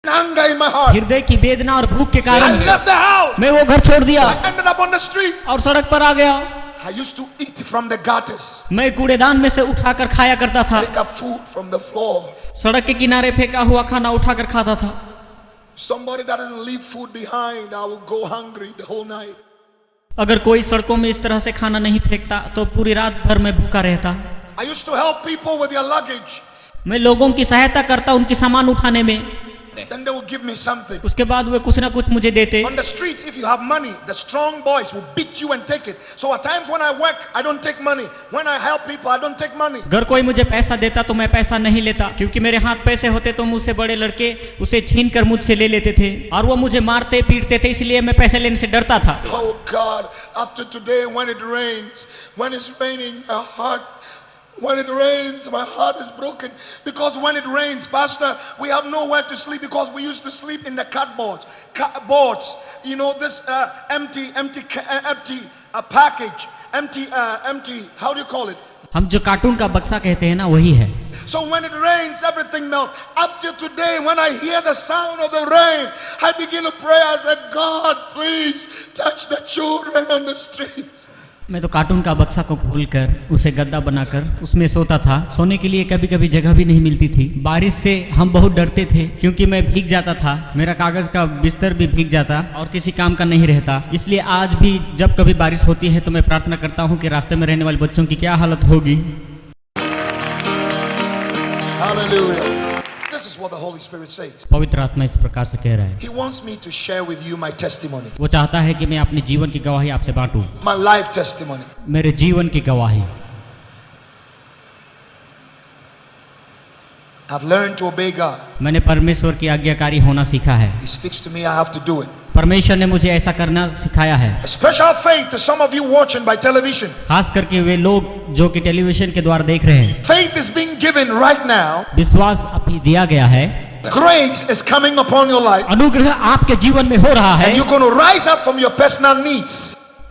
anger in my heart. हृदय की वेदना और भूख के I कारण left the house. मैं वो घर छोड़ दिया I ended up on the street. और सड़क पर आ गया। I used to eat from the gutters. मैं कूड़ेदान में से उठाकर खाया करता था। Pick up food from the floor. सड़क के किनारे फेंका हुआ खाना उठाकर खाता था। Somebody that doesn't leave food behind, I will go hungry the whole night. अगर कोई सड़कों में इस तरह से खाना नहीं फेंकता तो पूरी रात भर मैं भूखा रहता। I used to help people with their luggage. मैं लोगों की सहायता करता उनके सामान उठाने में। Then they will give me something. उसके बाद वे कुछ ना कुछ मुझे देते। On the streets, if you have money, the strong boys will beat you and take it. So at times when I work, I don't take money. When I help people, I don't take money. अगर कोई मुझे पैसा देता तो मैं पैसा नहीं लेता, क्योंकि मेरे हाथ पैसे होते तो मुझसे बड़े लड़के उसे छीन कर मुझसे ले लेते थे और वो मुझे मारते पीटते थे, इसलिए मैं पैसे लेने से डरता था। Oh God, up to today when it rains, when it's raining, when it rains, my heart is broken. Because when it rains, Pastor, we have nowhere to sleep because we used to sleep in the cardboards. You know, this empty package, empty, how do you call it? हम जो cartoon का बक्सा कहते हैं ना, वही है। So when it rains, everything melts. Up to today, when I hear the sound of the rain, I begin to pray. I said, God, please touch the children on the streets. मैं तो cartoon का बक्सा को खोलकर उसे गद्दा बनाकर उसमें सोता था। सोने के लिए कभी कभी जगह भी नहीं मिलती थी। बारिश से हम बहुत डरते थे क्योंकि मैं भीग जाता था, मेरा कागज का बिस्तर भी भीग जाता और किसी काम का नहीं रहता। इसलिए आज भी जब कभी बारिश होती है तो मैं प्रार्थना करता हूँ कि रास्ते में रहने वाले बच्चों की क्या हालत होगी। Hallelujah. This is what the Holy Spirit says. पवित्र आत्मा इस प्रकार से कह रहा है। He wants me to share with you my testimony. वो चाहता है कि मैं अपने जीवन की गवाही आपसे बांटूं। My life testimony. मेरे जीवन की गवाही। I've learned to obey God. मैंने परमेश्वर की आज्ञाकारी होना सीखा है। He speaks to me, I have to do it. परमेश्वर ने मुझे ऐसा करना सिखाया है। A special faith to some of you watching by television. खास करके वे लोग जो कि टेलीविजन के द्वारा देख रहे हैं। Faith is being given right now. विश्वास अभी दिया गया है। Grace is coming upon your life. अनुग्रह आपके जीवन में हो रहा है। And you're going to rise up from your personal needs.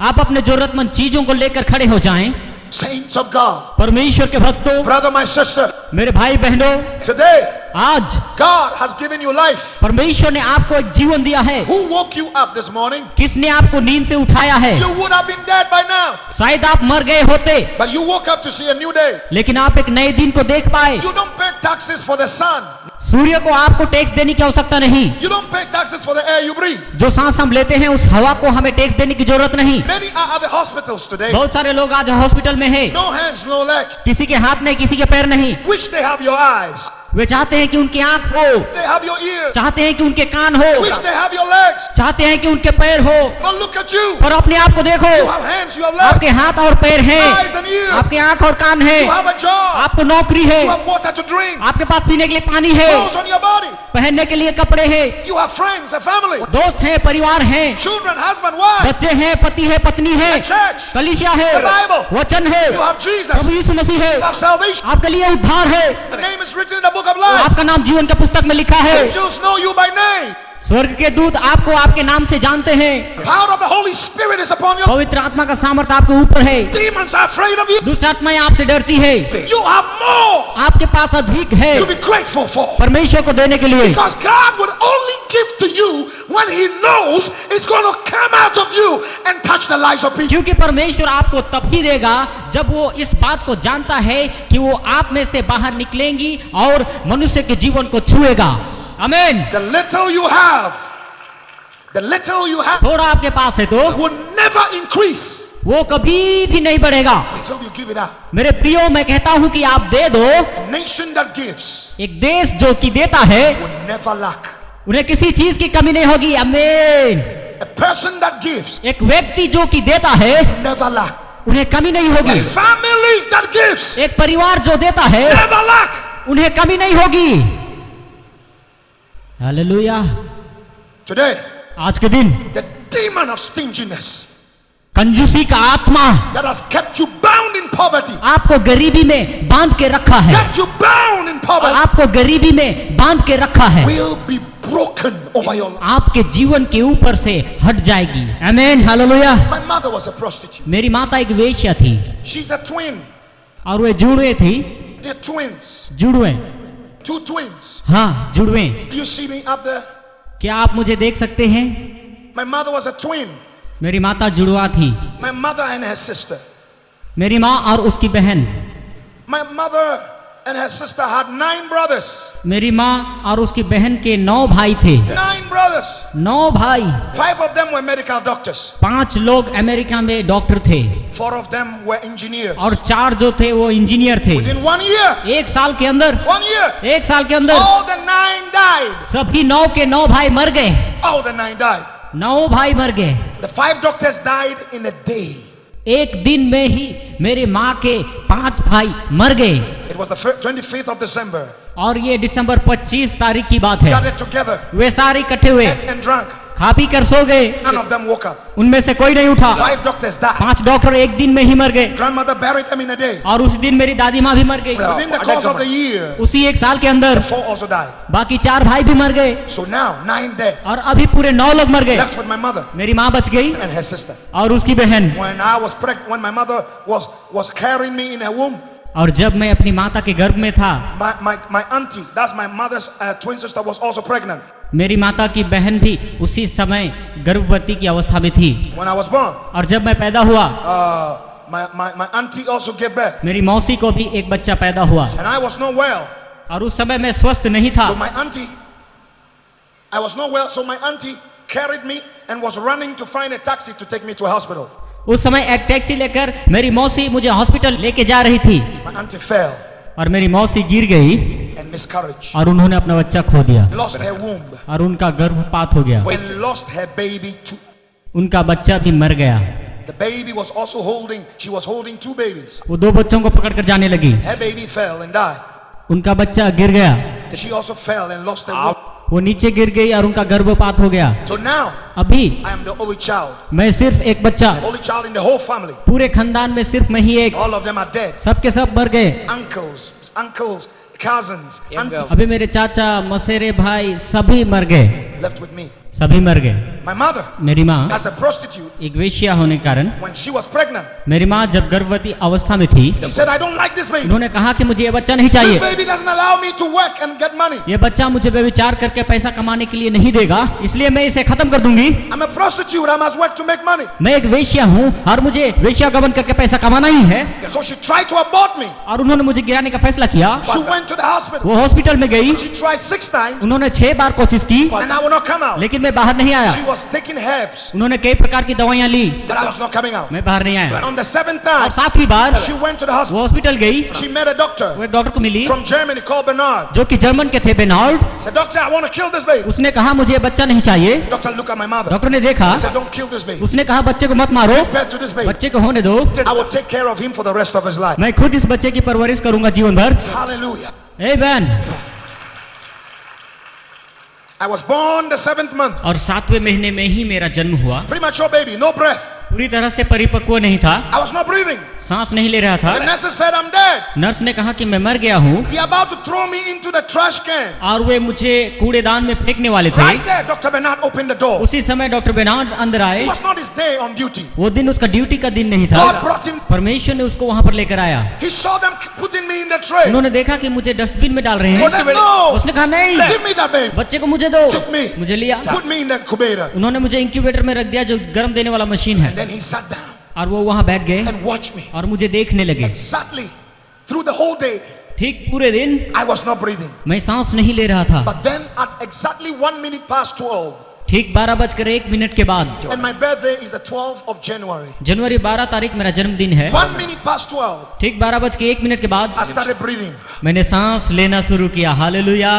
आप अपने जरूरतमंद चीजों को लेकर खड़े हो जाएं। Saints of God. परमेश्वर के भक्तों, Brother, my sister. मेरे भाई बहनों, Today, आज God has given you life. परमेश्वर ने आपको एक जीवन दिया है। Who woke you up this morning? किसने आपको नींद से उठाया है? You would have been dead by now. शायद आप मर गए होते, But you woke up to see a new day. लेकिन आप एक नए दिन को देख पाए। You don't pay taxes for the sun. सूर्य को आपको टैक्स देने की आवश्यकता नहीं। You don't pay taxes for the air you breathe. जो सांस हम लेते हैं उस हवा को हमें टैक्स देने की जरूरत नहीं। Many are at the hospitals today. बहुत सारे लोग आज हॉस्पिटल में हैं। No hands, no legs. किसी के हाथ नहीं, किसी के पैर नहीं। Wish they have your eyes. वे चाहते हैं कि उनकी आंख हो, They have your ears. चाहते हैं कि उनके कान हो, Wish they have your legs. चाहते हैं कि उनके पैर हो। But look at you. पर अपने आप को देखो, You have hands, you have legs. आपके हाथ और पैर हैं, Eyes and ears. आपके आंख और कान हैं, You have a job. आपको नौकरी है, You have water to drink. आपके पास पीने के लिए पानी है, Clothes on your body. पहनने के लिए कपड़े हैं, You have friends, a family. दोस्त हैं, परिवार हैं, Children, husband, wife. बच्चे हैं, पति है, पत्नी है, Church. कलीसिया है, The Bible. वचन है, You have Jesus. प्रभु यीशु मसीह है, You have salvation. आपके लिए उद्धार है, The name is written in the book of life. आपका नाम जीवन का पुस्तक में लिखा है। Angels know you by name. स्वर्ग के दूत आपको आपके नाम से जानते हैं। Power of the Holy Spirit is upon you. पवित्र आत्मा का सामर्थ्य आपके ऊपर है। Demons are afraid of you. दुष्ट आत्माएं आपसे डरती है। You have more आपके पास अधिक है to be grateful for. परमेश्वर को देने के लिए। Because God would only give to you when He knows it's going to come out of you and touch the lives of people. क्योंकि परमेश्वर आपको तभी देगा जब वो इस बात को जानता है कि वो आप में से बाहर निकलेंगी और मनुष्य के जीवन को छुएगा। आमीन। The little you have थोड़ा आपके पास है तो will never increase वो कभी भी नहीं बढ़ेगा until you give it out. मेरे प्रियो, मैं कहता हूँ कि आप दे दो। A nation that gives एक देश जो कि देता है will never lack. उन्हें किसी चीज की कमी नहीं होगी। आमीन। A person that gives एक व्यक्ति जो कि देता है will never lack. उन्हें कमी नहीं होगी। A family that gives एक परिवार जो देता है never lack. उन्हें कमी नहीं होगी। हालेलुया। Today, आज के दिन the demon of stinginess कंजूसी का आत्मा that has kept you bound in poverty, आपको गरीबी में बांध के रखा है, kept you bound in poverty, आपको गरीबी में बांध के रखा है, will be broken over your life. आपके जीवन के ऊपर से हट जाएगी। आमीन। Hallelujah. My mother was a prostitute. मेरी माता एक वेश्या थी She's a twin. और वे जुड़वे थी। They're twins. जुड़वे 2 twins. हाँ, जुड़वे। Do you see me up there? क्या आप मुझे देख सकते हैं? My mother was a twin. मेरी माता जुड़वा थी। My mother and her sister. मेरी माँ और उसकी बहन। My mother and her sister had 9 brothers. मेरी माँ और उसकी बहन के 9 भाई थे। 9 brothers. 9 भाई। 5 of them were medical doctors. 5 लोग अमेरिका में डॉक्टर थे 4 of them were engineers. और 4 जो थे वो इंजीनियर थे। Within 1 year. 1 साल के अंदर, 1 year. 1 साल के अंदर All the 9 died. सभी 9 के 9 भाई मर गए। All the 9 died. 9 भाई मर गए। The 5 doctors died in a day. एक दिन में ही मेरे माँ के 5 भाई मर गए। It was the 25th of December. और ये दिसंबर 25 तारीख की बात है। Gathered together. वे सारे इकट्ठे हुए, Ate and drank. खा पी कर सो गए। None of them woke up. उनमें से कोई नहीं उठा। 5 doctors died. 5 डॉक्टर एक दिन में ही मर गए। Grandmother buried them in a day. और उस दिन मेरी दादी माँ भी मर गई। Within the course of the year, उसी 1 साल के अंदर 4 also died. बाकी 4 भाई भी मर गए। So now 9 dead. और अभी पूरे 9 लोग मर गए। Left with my mother मेरी माँ बच गई and her sister. और उसकी बहन। When my mother was carrying me in her womb, और जब मैं अपनी माता के गर्भ में था, my auntie, that's my mother's twin sister, was also pregnant. मेरी माता की बहन भी उसी समय गर्भवती की अवस्था में थी। When I was born, और जब मैं पैदा हुआ, my auntie also gave birth. मेरी मौसी को भी एक बच्चा पैदा हुआ। And I was not well. और उस समय मैं स्वस्थ नहीं था। So I was not well, so my auntie carried me and was running to find a taxi to take me to a hospital. उस समय एक टैक्सी लेकर मेरी मौसी मुझे हॉस्पिटल लेके जा रही थी। My auntie fell और मेरी मौसी गिर गई and miscarriage. और उन्होंने अपना बच्चा खो दिया Lost her womb और उनका गर्भपात हो गया। and lost her baby too. उनका बच्चा भी मर गया। The baby was also she was holding 2 babies. वो 2 बच्चों को पकड़कर जाने लगी। Her baby fell and died. उनका बच्चा गिर गया। And she also fell and lost her womb. वो नीचे गिर गई और उनका गर्भपात हो गया। So now अभी I am the only child. मैं सिर्फ एक बच्चा, Only child in the whole family. पूरे खानदान में सिर्फ मैं ही एक। All of them are dead. सब के सब मर गए। Uncles, cousins, aunties अभी मेरे चाचा, मसेरे भाई सभी मर गए। left with me. सभी मर गए। My mother, मेरी माँ as a prostitute, एक वेश्या होने के कारण, when she was pregnant, मेरी माँ जब गर्भवती अवस्था में थी, she said, I don't like this baby. उन्होंने कहा कि मुझे ये बच्चा नहीं This चाहिए। baby doesn't allow me to work and get money. ये बच्चा मुझे व्यभिचार करके पैसा कमाने के लिए नहीं देगा, इसलिए मैं इसे खत्म कर दूंगी। I'm a prostitute. I must work to make money. मैं एक वेश्या हूँ और मुझे वेश्यागमन करके पैसा कमाना ही है। So she tried to abort me. और उन्होंने मुझे गिराने का फैसला किया। She went to the hospital. वो हॉस्पिटल में गई। She tried 6 times उन्होंने 6 बार कोशिश की, and I would not come out. लेकिन मैं बाहर नहीं आया। She was taking herbs, उन्होंने कई प्रकार की दवाइयाँ ली, but I was not coming out. मैं बाहर नहीं आया। On the 7th और time, 7वीं बार she went to the वो hospital. हॉस्पिटल गई। She met a doctor वो एक डॉक्टर को मिली from Germany called Bernard. जो कि जर्मन के थे, Bernard. Said, Doctor, I want to kill this baby. उसने कहा मुझे ये बच्चा नहीं चाहिए। Doctor, look at my mother. Doctor ने देखा, He said, don't kill this baby. उसने कहा बच्चे को मत मारो, Give birth to this baby. बच्चे को होने दो, I will take care of him for the rest of his life. मैं खुद इस बच्चे की परवरिश करूंगा जीवन भर। Hallelujah. Amen. I was born the 7th month. और 7वें महीने में ही मेरा जन्म हुआ। Premature baby, no breath. पूरी तरह से परिपक्व नहीं था, I was not breathing. सांस नहीं ले रहा The था। nurses said, I'm dead. Nurse ने कहा कि मैं मर गया हूँ He about to throw me into the trash can. और वे मुझे कूड़ेदान में फेंकने वाले थे। Right there, Dr. Bernard opened the door. उसी समय डॉक्टर बेनार्ड अंदर It आए। was not his day on duty. वो दिन उसका ड्यूटी का दिन नहीं God था। brought him. परमेश्वर ने उसको वहां पर लेकर आया। He saw them putting me in the tray. उन्होंने देखा कि मुझे डस्टबिन में डाल रहे He said, हैं। no. उसने कहा नहीं, Give me that baby. बच्चे को मुझे दो। Took me. मुझे लिया। Put me in the incubator. उन्होंने मुझे इंक्यूबेटर में रख दिया जो गर्म देने वाला मशीन है। Then he sat down और वो वहां बैठ गए and watched me. और मुझे देखने लगे। Exactly. Through the whole day, ठीक पूरे दिन I was not breathing. मैं सांस नहीं ले रहा था। But then at exactly 1 minute past 12, ठीक 12:01 के बाद, and my birthday is the 12th of January. जनवरी 12 तारीख मेरा जन्मदिन है। 1 minute past 12, ठीक 12:01 के बाद I started breathing. मैंने सांस लेना शुरू किया। Hallelujah,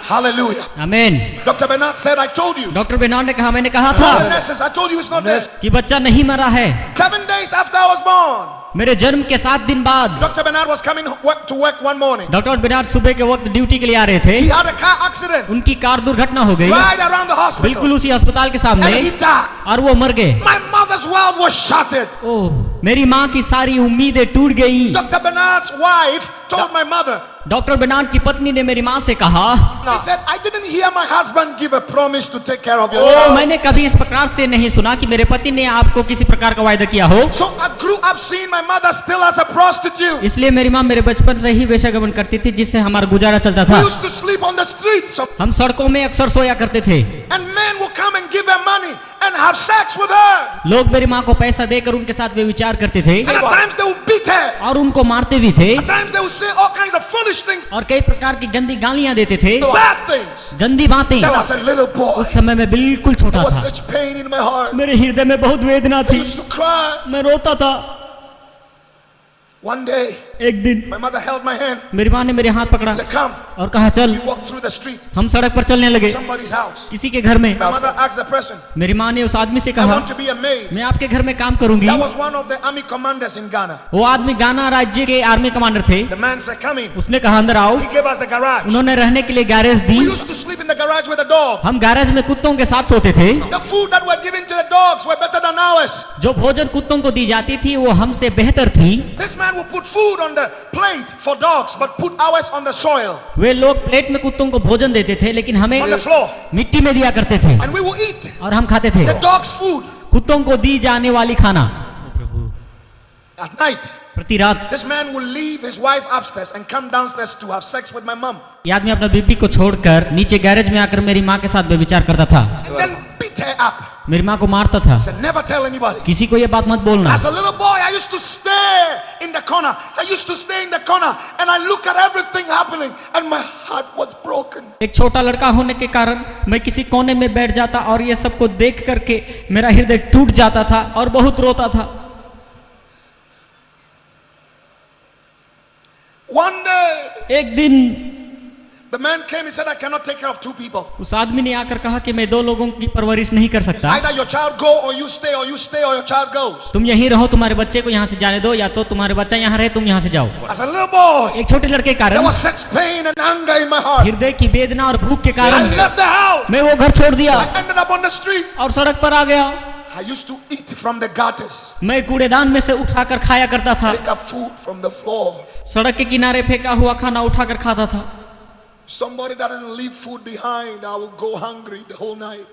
Hallelujah. आमीन। Dr. Bernard said, I told you. Doctor Bernard ने कहा, मैंने कहा The था nurses, I told you it's not dead. कि बच्चा नहीं मरा है। 7 days after I was born, मेरे जन्म के 7 दिन बाद Dr. Bernard was coming to work one morning. Doctor Bernard सुबह के वक्त ड्यूटी के लिए आ रहे थे। He had a car accident उनकी कार दुर्घटना हो गई right around the hospital. बिल्कुल उसी अस्पताल के सामने, And he died. और वो मर गए। My mother's world was shattered. ओह, मेरी माँ की सारी उम्मीदें टूट गई। Dr. Bernard's wife told my mother, doctor Bernard की पत्नी ने मेरी माँ से कहा, He said, I didn't hear my husband give a promise to take care of your O child. मैंने कभी इस प्रकार से नहीं सुना कि मेरे पति ने आपको किसी प्रकार का वायदा किया हो। So I grew up seeing my mother still as a prostitute. इसलिए मेरी माँ मेरे बचपन से ही वेश्यागमन करती थी, जिससे हमारा गुजारा चलता We था। used to sleep on the streets. हम सड़कों में अक्सर सोया करते थे। And men would come and give her money and have sex with her. लोग मेरी माँ को पैसा देकर उनके साथ वे विचार करते थे And at times they would beat her. और उनको मारते भी थे At times they would say all kinds of foolish things. और कई प्रकार की गंदी गालियां देते थे, Bad things. गंदी बातें। When I was a little boy, उस समय मैं बिल्कुल there छोटा was था, such pain in my heart. मेरे हृदय में बहुत वेदना I थी, used to cry. मैं रोता था। One day, एक दिन my mother held my hand. मेरी माँ ने मेरे हाथ पकड़ा Said, come. और कहा चल। We walked through the street. हम सड़क पर चलने लगे, Somebody's house. किसी के घर में। My mother asked the person, मेरी माँ ने उस आदमी से I कहा, want to be a maid. मैं आपके घर में काम करूंगी। That was one of the army commanders in Ghana. वो आदमी गाना राज्य के आर्मी कमांडर थे। The man said, come in. उसने कहा अंदर आओ। He gave us the garage. उन्होंने रहने के लिए garage the. We used to sleep in the garage with the dog. हम गैरेज में कुत्तों के साथ सोते थे। The food that were given to the dogs were better than ours. जो भोजन कुत्तों को दी जाती थी वो हमसे बेहतर थी। This man would put food on the plate for dogs, but put ours on the soil, वे लोग प्लेट में कुत्तों को भोजन देते थे, लेकिन हमें on the floor, मिट्टी में दिया करते थे and we would eat और हम खाते थे the dog's food कुत्तों को दी जाने वाली खाना। at night. प्रति रात This man will leave his wife upstairs and come downstairs to have sex with my mom, ये आदमी अपना बीबी को छोड़कर नीचे गैरेज में आकर मेरी माँ के साथ व्यभिचार करता था, and then beat her up. मेरी माँ को मारता था। Said, never tell anybody. किसी को ये बात मत बोलना। As a little boy, I used to stare in the corner. I used to stay in the corner and I look at everything happening and my heart was broken. एक छोटा लड़का होने के कारण मैं किसी कोने में बैठ जाता और ये सबको देख करके मेरा हृदय टूट जाता था और बहुत रोता था। One day, एक दिन the man came, he said, I cannot take care of two people. उस आदमी ने आकर कहा कि मैं दो लोगों की परवरिश नहीं कर सकता। Either your child go or you stay, or you stay or your child goes. तुम यहीं रहो, तुम्हारे बच्चे को यहाँ से जाने दो, या तो तुम्हारे बच्चा यहाँ रहे, तुम यहाँ से जाओ। As a little boy, एक छोटे लड़के के there कारण was such pain and anger in my heart. हृदय की वेदना और भूख के I कारण left the house. मैं वो घर छोड़ दिया I ended up on the street. और सड़क पर आ गया। I used to eat from the gutters, मैं कूड़ेदान में से उठाकर खाया करता था, pick up food from the floor. सड़क के किनारे फेंका हुआ खाना उठाकर खाता था। Somebody that doesn't leave food behind, I will go hungry the whole night.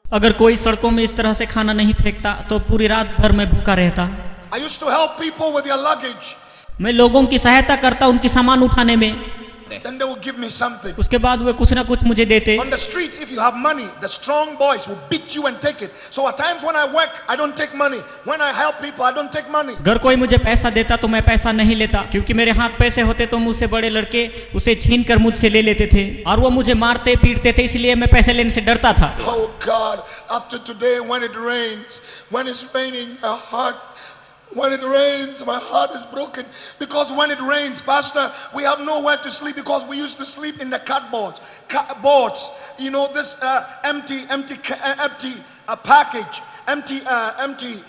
अगर कोई सड़कों में इस तरह से खाना नहीं फेंकता तो पूरी रात भर मैं भूखा रहता। I used to help people with their luggage. मैं लोगों की सहायता करता उनकी सामान उठाने में। Then they will give me something. उसके बाद वे कुछ ना कुछ मुझे देते। On the streets, if you have money, the strong boys will beat you and take it. So at times when I work, I don't take money. When I help people, I don't take money. अगर कोई मुझे पैसा देता तो मैं पैसा नहीं लेता, क्योंकि मेरे हाथ पैसे होते तो मुझसे बड़े लड़के उसे छीन कर मुझसे ले लेते थे और वो मुझे मारते पीटते थे, इसलिए मैं पैसे लेने से डरता था। Oh God, up to today when it rains, when it's raining, when it rains, my heart is broken. Because when it rains, Pastor, we have nowhere to sleep because we used to sleep in the cardboards. You know, this empty package, empty,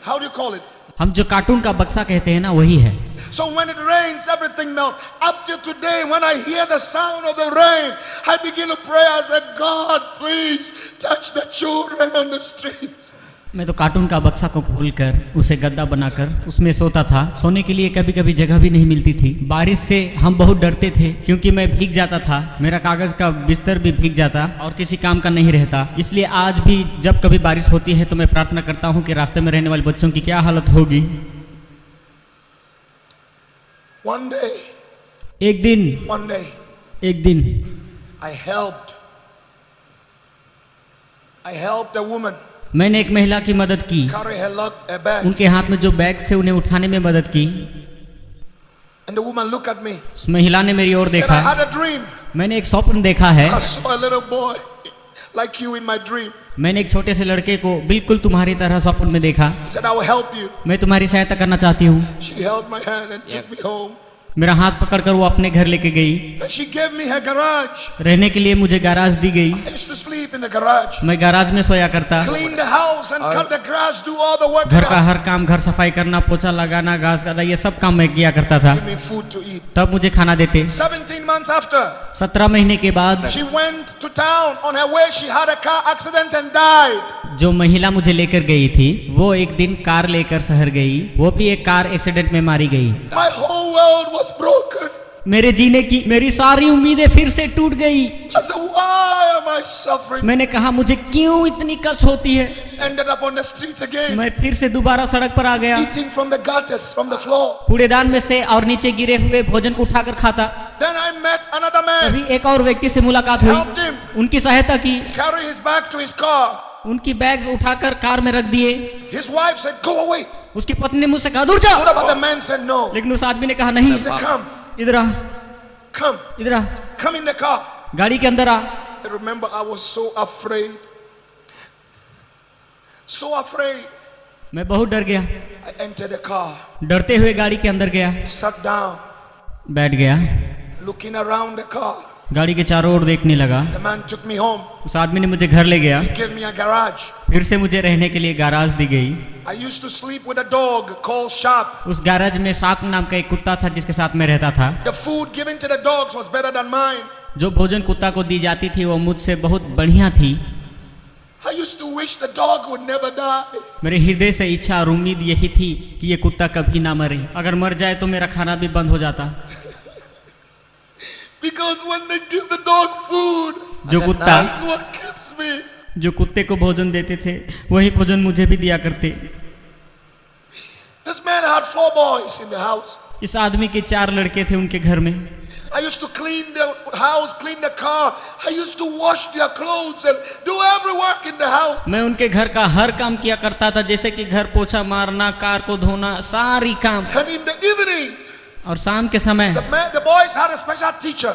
how do you call it? हम जो cartoon का बक्सा कहते हैं ना, वही है। So when it rains, everything melts. Up till today, when I hear the sound of the rain, I begin to pray. I said, God, please touch the children on the streets. मैं तो cartoon का बक्सा को खोलकर उसे गद्दा बनाकर उसमें सोता था। सोने के लिए कभी कभी जगह भी नहीं मिलती थी। बारिश से हम बहुत डरते थे, क्योंकि मैं भीग जाता था, मेरा कागज का बिस्तर भी भीग जाता और किसी काम का नहीं रहता। इसलिए आज भी जब कभी बारिश होती है तो मैं प्रार्थना करता हूँ कि रास्ते में रहने वाले बच्चों की क्या हालत होगी। One day, एक दिन I helped a woman मैंने एक महिला की मदद की। carry her bag. उनके हाथ में जो बैग थे उन्हें उठाने में मदद की। And the woman looked at me. उस महिला ने मेरी ओर Said, I देखा। had a dream. मैंने एक स्वप्न देखा है। I saw a little boy like you in my dream. मैंने एक छोटे से लड़के को बिल्कुल तुम्हारी तरह स्वप्न में देखा। He said, I will help you. मैं तुम्हारी सहायता करना चाहती हूँ। She held my hand and took me home. मेरा हाथ पकड़कर वो अपने घर लेके गई। And she gave me her garage. रहने के लिए मुझे गैराज दी गई। I used to sleep in the garage. मैं गैराज में सोया करता। Clean the house and cut the grass, do all the work. घर का हर काम, घर सफाई करना, पोछा लगाना, घास काटना, ये सब काम मैं किया करता था। Give me food to eat. तब मुझे खाना देते। 17 months after, 17 महीने के बाद she went to town. On her way, she had a car accident and died. जो महिला मुझे लेकर गई थी वो एक दिन कार लेकर शहर गई, वो भी एक कार एक्सीडेंट में मारी गई। My whole world was broken. मेरे जीने की मेरी सारी उम्मीदें फिर से टूट गई। I said, why am I suffering? मैंने कहा मुझे क्यों इतनी कष्ट होती है। Ended up on the streets again, मैं फिर से दोबारा सड़क पर आ गया, eating from the gutters, from the floor. कूड़ेदान में से और नीचे गिरे हुए भोजन को उठाकर खाता। Then I met another man, अभी एक और व्यक्ति से मुलाकात हुई, helped him उनकी सहायता की, carry his bag to his car. उनकी बैग्स उठाकर कार में रख दिए। His wife said, go away. उसकी पत्नी ने मुझसे कहा दूर जा, But the man said no. लेकिन उस आदमी ने कहा नहीं, He said, come, इधर आ, come, इधर आ, come in the car. गाड़ी के अंदर आ। I remember I was so afraid. So afraid. मैं बहुत डर गया, I entered the car, डरते हुए गाड़ी के अंदर गया, sat down, बैठ गया, looking around the car. गाड़ी के चारों ओर देखने लगा। The man took me home, उस आदमी ने मुझे घर ले गया, gave me a garage. फिर से मुझे रहने के लिए गैराज दी गई। I used to sleep with a dog called Sharp. उस गैराज में शार्क नाम का एक कुत्ता था जिसके साथ मैं रहता था। The food given to the dogs was better than mine. जो भोजन कुत्ता को दी जाती थी वो मुझसे बहुत बढ़िया थी। I used to wish the dog would never die. मेरे हृदय से इच्छा और उम्मीद यही थी कि ये कुत्ता कभी ना मरे, अगर मर जाए तो मेरा खाना भी बंद हो जाता। Because when they give the dog food, जो कुत्ता that's what keeps me. जो कुत्ते को भोजन देते थे वही भोजन मुझे भी दिया करते। This man had 4 boys in the house. इस आदमी के 4 लड़के थे उनके घर में। I used to clean the house, clean the car. I used to wash their clothes and do every work in the house. मैं उनके घर का हर काम किया करता था, जैसे कि घर पोछा मारना, कार को धोना, सारी काम। And in the evening, और शाम के समय the boys had a special teacher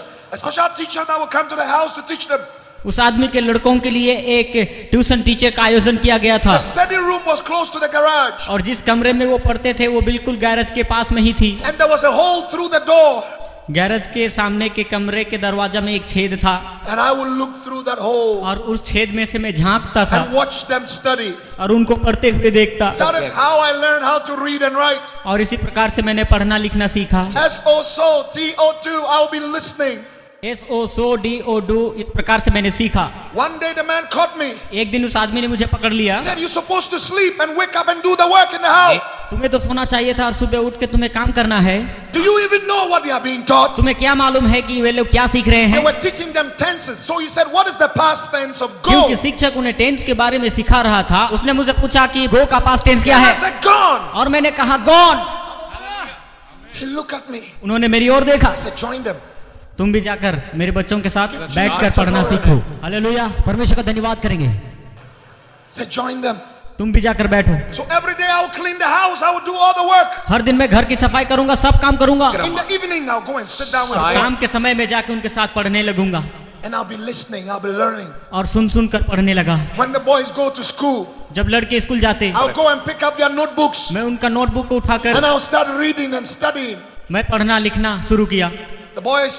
that would come to the house to teach them. उस आदमी के लड़कों के लिए एक ट्यूशन टीचर का आयोजन किया गया था। The study room was close to the garage. और जिस कमरे में वो पढ़ते थे वो बिल्कुल गैरेज के पास में ही थी। And there was a hole through the door. Garage के सामने के कमरे के दरवाजा में एक छेद था। And I would look through that hole और उस छेद में से मैं झांकता था and watch them study. और उनको पढ़ते हुए देखता। That is how I learned how to read and write. और इसी प्रकार से मैंने पढ़ना लिखना सीखा। SO-SO-T-O-2, I'll be listening. SO-SO-D-O-2 इस प्रकार से मैंने सीखा। One day the man caught me. एक दिन उस आदमी ने मुझे पकड़ लिया। He said, you're supposed to sleep and wake up and do the work in the house. तुम्हें तो सोना चाहिए था और सुबह उठ के तुम्हें काम करना है। Do you even know what they are being taught? तुम्हें क्या मालूम है कि वे लोग क्या सीख रहे They हैं? were teaching them tenses. So he said, what is the past tense of go? क्योंकि शिक्षक उन्हें टेंस के बारे में सिखा रहा था। उसने मुझे पूछा कि गो का पास्ट टेंस क्या I है, said, gone. और मैंने कहा gone. He looked at me. उन्होंने मेरी ओर देखा। I said, join them. तुम भी जाकर मेरे बच्चों के साथ बैठकर पढ़ना सीखो। हालेलुया, परमेश्वर का धन्यवाद करेंगे। I said, join them. तुम भी जाकर बैठो। So every day I would clean the house. I would do all the work. हर दिन मैं घर की सफाई करूंगा, सब काम करूंगा। In the evening, I'll go and sit down with और them. शाम के समय में जाके उनके साथ पढ़ने लगूंगा। And I'll be listening. I'll be learning. और सुन सुन कर पढ़ने लगा। When the boys go to school, जब लड़के स्कूल जाते I'll go and pick up their notebooks. मैं उनका नोटबुक को उठाकर And I'll start reading and studying. मैं पढ़ना लिखना शुरू किया। The boys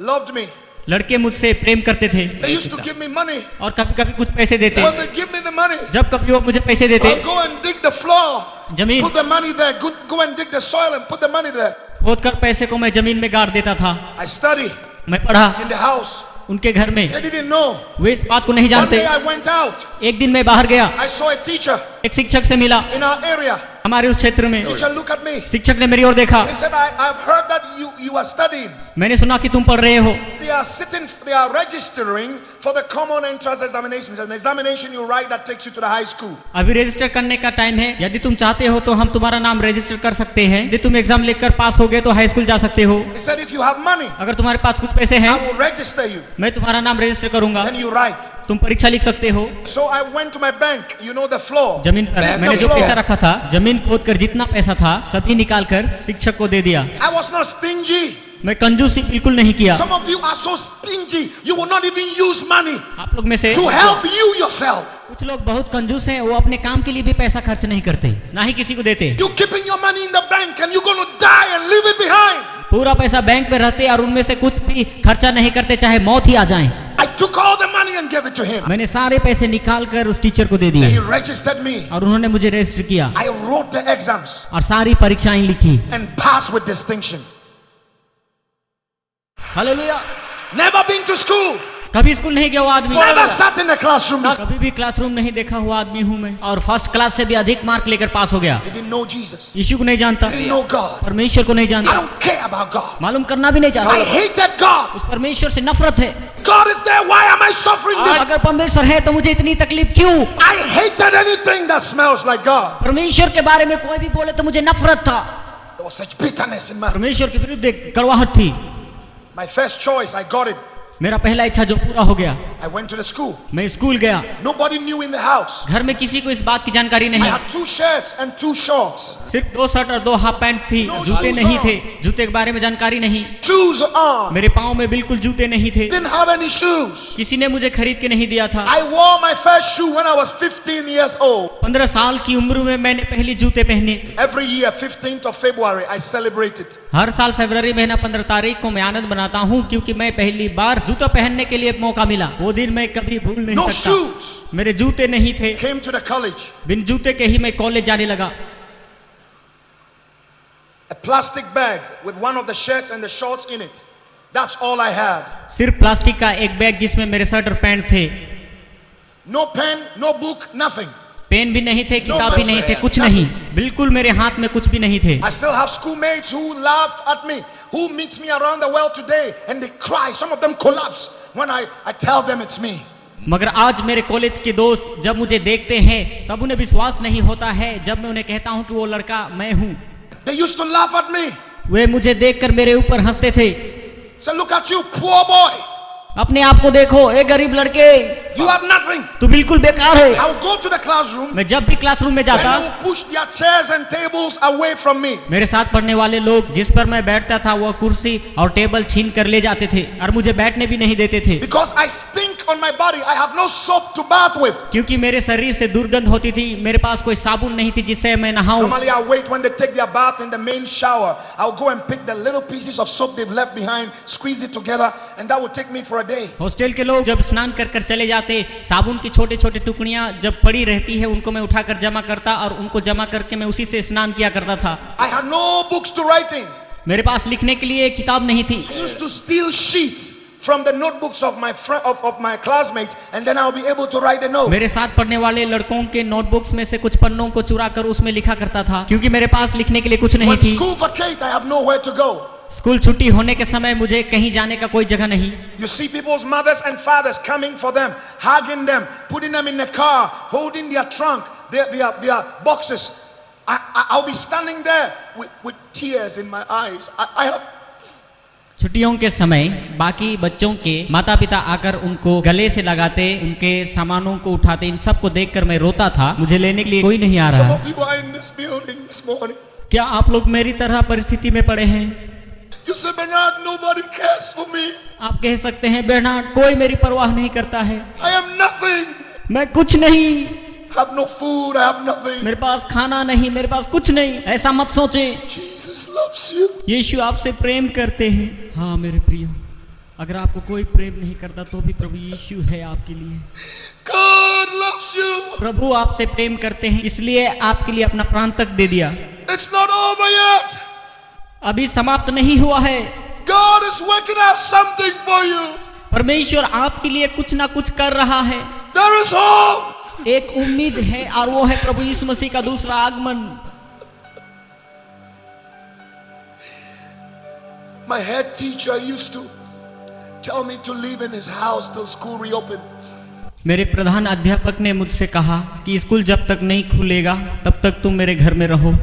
loved me. लड़के मुझसे प्रेम करते थे They used to give me money. और कभी कभी कुछ पैसे देते। When they give me the money, जब कभी वो मुझे पैसे देते, I'll go and dig the floor. जमीन Put the money there. Go and dig the soil and put the money there. खोद कर पैसे को मैं जमीन में गाड़ देता था। I study मैं पढ़ा in the house. उनके घर में। They didn't know. वे इस बात को नहीं One जानते। day I went out. एक दिन मैं बाहर गया, I saw a teacher एक शिक्षक से मिला in our area. हमारे उस क्षेत्र में। Teacher looked at me. शिक्षक ने मेरी ओर देखा। He said, I've heard that you are studying. मैंने सुना कि तुम पढ़ रहे हो। They are registering for the common entrance examination. It's an examination you write that takes you to the high school. अभी रजिस्टर करने का टाइम है, यदि तुम चाहते हो तो हम तुम्हारा नाम रजिस्टर कर सकते हैं। यदि तुम एग्जाम लिखकर पास हो गए तो हाई स्कूल जा सकते हो। He said, if you have money, अगर तुम्हारे पास कुछ पैसे I हैं will register you. मैं तुम्हारा नाम रजिस्टर करूंगा, Then you write. तुम परीक्षा लिख सकते हो। So I went to my bank. You know the floor. जमीन पर The मैंने जो floor. पैसा रखा था, जमीन खोद कर जितना पैसा था सभी निकाल कर शिक्षक को दे दिया। I was not stingy. मैं कंजूसी बिल्कुल नहीं किया। Some of you are so stingy. You will not even use money आप लोग में से to help you yourself. कुछ लोग बहुत कंजूस हैं, वो अपने काम के लिए भी पैसा खर्च नहीं करते, ना ही किसी को देते। You're keeping your money in the bank and you're going to die and leave it behind. पूरा पैसा बैंक में रहते और उनमें से कुछ भी खर्चा नहीं करते, चाहे मौत ही आ जाए। I took all the money and gave it to him. मैंने सारे पैसे निकाल कर उस टीचर को दे दिए He registered me. और उन्होंने मुझे रजिस्टर किया I wrote the exams और सारी परीक्षाएं लिखी। and passed with distinction. Hallelujah. Never been to school. कभी स्कूल नहीं गया हुआ आदमी, Never sat in the classroom. कभी भी क्लासरूम नहीं देखा हुआ आदमी हूँ मैं, और फर्स्ट क्लास से भी अधिक मार्क लेकर पास हो गया। He didn't know Jesus. यीशु को नहीं जानता, He didn't know God. परमेश्वर को नहीं I जानता, don't care about God. मालूम करना भी नहीं I चाहता। hated God. उस परमेश्वर से नफरत है। God is there. Why am I suffering this? अगर परमेश्वर है तो मुझे इतनी तकलीफ क्यों? I hated anything that smells like God. परमेश्वर के बारे में कोई भी बोले तो मुझे नफरत था। There was such bitterness in my. परमेश्वर के विरुद्ध एक कड़वाहट थी। My first choice, I got it. मेरा पहला इच्छा जो पूरा हो गया, I went to the school. मैं स्कूल गया। Nobody knew in the house. घर में किसी को इस बात की जानकारी I नहीं, had 2 shirts and 2 shorts. सिर्फ 2 शर्ट और 2 हाफ पैंट थी, जूते नहीं थे, जूते के बारे में जानकारी नहीं, Shoes on. मेरे पाँव में बिल्कुल जूते नहीं थे, Didn't have any shoes. किसी ने मुझे खरीद के नहीं दिया था। I wore my first shoe when I was 15 years old. 15 साल की उम्र में मैंने पहली जूते पहने। Every year, 15th of February, I celebrate it. हर साल फरवरी महीना 15 तारीख को मैं आनंद मनाता हूँ, क्योंकि मैं पहली बार जूता पहनने के लिए मौका मिला। वो दिन मैं कभी भूल नहीं No सकता। shoes. मेरे जूते नहीं थे, Came to the college. बिन जूते के ही मैं कॉलेज जाने लगा। A plastic bag with one of the shirts and the shorts in it. That's all I had. सिर्फ प्लास्टिक का एक बैग जिसमें मेरे शर्ट और पैंट थे, No pen, no book, nothing. Pen भी नहीं थे, किताब भी नहीं थे, कुछ नहीं, बिल्कुल मेरे हाथ में कुछ भी नहीं थे। I still have schoolmates who laugh at me, who meets me around the world today, and they cry. Some of them collapse when I tell them it's me. मगर आज मेरे कॉलेज के दोस्त जब मुझे देखते हैं तब उन्हें विश्वास नहीं होता है जब मैं उन्हें कहता हूँ कि वो लड़का मैं हूँ। They used to laugh at me. वे मुझे देखकर मेरे ऊपर हंसते थे। Say, look at you, poor boy. अपने आप को देखो, ए गरीब लड़के, You have nothing. तू बिल्कुल बेकार है। I would go to the classroom. मैं जब भी क्लासरूम में And जाता, they would push their chairs and tables away from me. मेरे साथ पढ़ने वाले लोग जिस पर मैं बैठता था वह कुर्सी और टेबल छीन कर ले जाते थे और मुझे बैठने भी नहीं देते थे, Because I stink on my body. I have no soap to bath with. क्योंकि मेरे शरीर से दुर्गंध होती थी। मेरे पास कोई साबुन नहीं थी जिससे मैं नहाऊं। Normally I wait when they take their bath in the main shower. I'll go and pick the little pieces of soap they've left behind, squeeze it together, and that would take me for a day. Hostel के लोग जब स्नान कर कर चले जाते, साबुन की छोटे छोटे टुकड़ियां जब पड़ी रहती है उनको मैं उठाकर जमा करता और उनको जमा करके मैं उसी से स्नान किया करता था। I had no books to write in. मेरे पास लिखने के लिए किताब नहीं थी। I used to steal sheets from the notebooks of my classmates, and then I'll be able to write a note. मेरे साथ पढ़ने वाले लड़कों के नोटबुक्स में से कुछ पन्नों को चुरा कर उसमें लिखा करता था, क्योंकि मेरे पास लिखने के लिए कुछ नहीं When थी। school vacate, I have nowhere to go. School छुट्टी होने के समय मुझे कहीं जाने का कोई जगह नहीं। You see people's mothers and fathers coming for them, hugging them, putting them in the car, holding their trunk, their boxes. I'll be standing there with tears in my eyes. I have. छुट्टियों के समय बाकी बच्चों के माता पिता आकर उनको गले से लगाते, उनके सामानों को उठाते, इन सब को देखकर मैं रोता था। मुझे लेने के लिए कोई नहीं आ Some रहा। of you are in this building this morning. क्या आप लोग मेरी तरह परिस्थिति में पड़े हैं? You say, Bernard, nobody cares for me. आप कह सकते हैं बेर्नार्ड, कोई मेरी परवाह नहीं करता है, I am nothing. मैं कुछ नहीं, I have no food. I have nothing. मेरे पास खाना नहीं, मेरे पास कुछ नहीं। ऐसा मत सोचे, Jesus loves you. यीशु आपसे प्रेम करते हैं। हाँ मेरे प्रिय, अगर आपको कोई प्रेम नहीं करता तो भी प्रभु यीशु है आपके लिए। God loves you. प्रभु आपसे प्रेम करते हैं, इसलिए आपके लिए अपना प्राण तक दे दिया। It's not over yet. अभी समाप्त नहीं हुआ है। God is working out something for you. परमेश्वर आपके लिए कुछ ना कुछ कर रहा है। There is hope. एक उम्मीद है और वो है प्रभु यीशु मसीह का दूसरा आगमन। My head teacher used to tell me to live in his house till school reopened. मेरे प्रधान अध्यापक ने मुझसे कहा कि स्कूल जब तक नहीं खुलेगा तब तक तुम मेरे घर में रहो।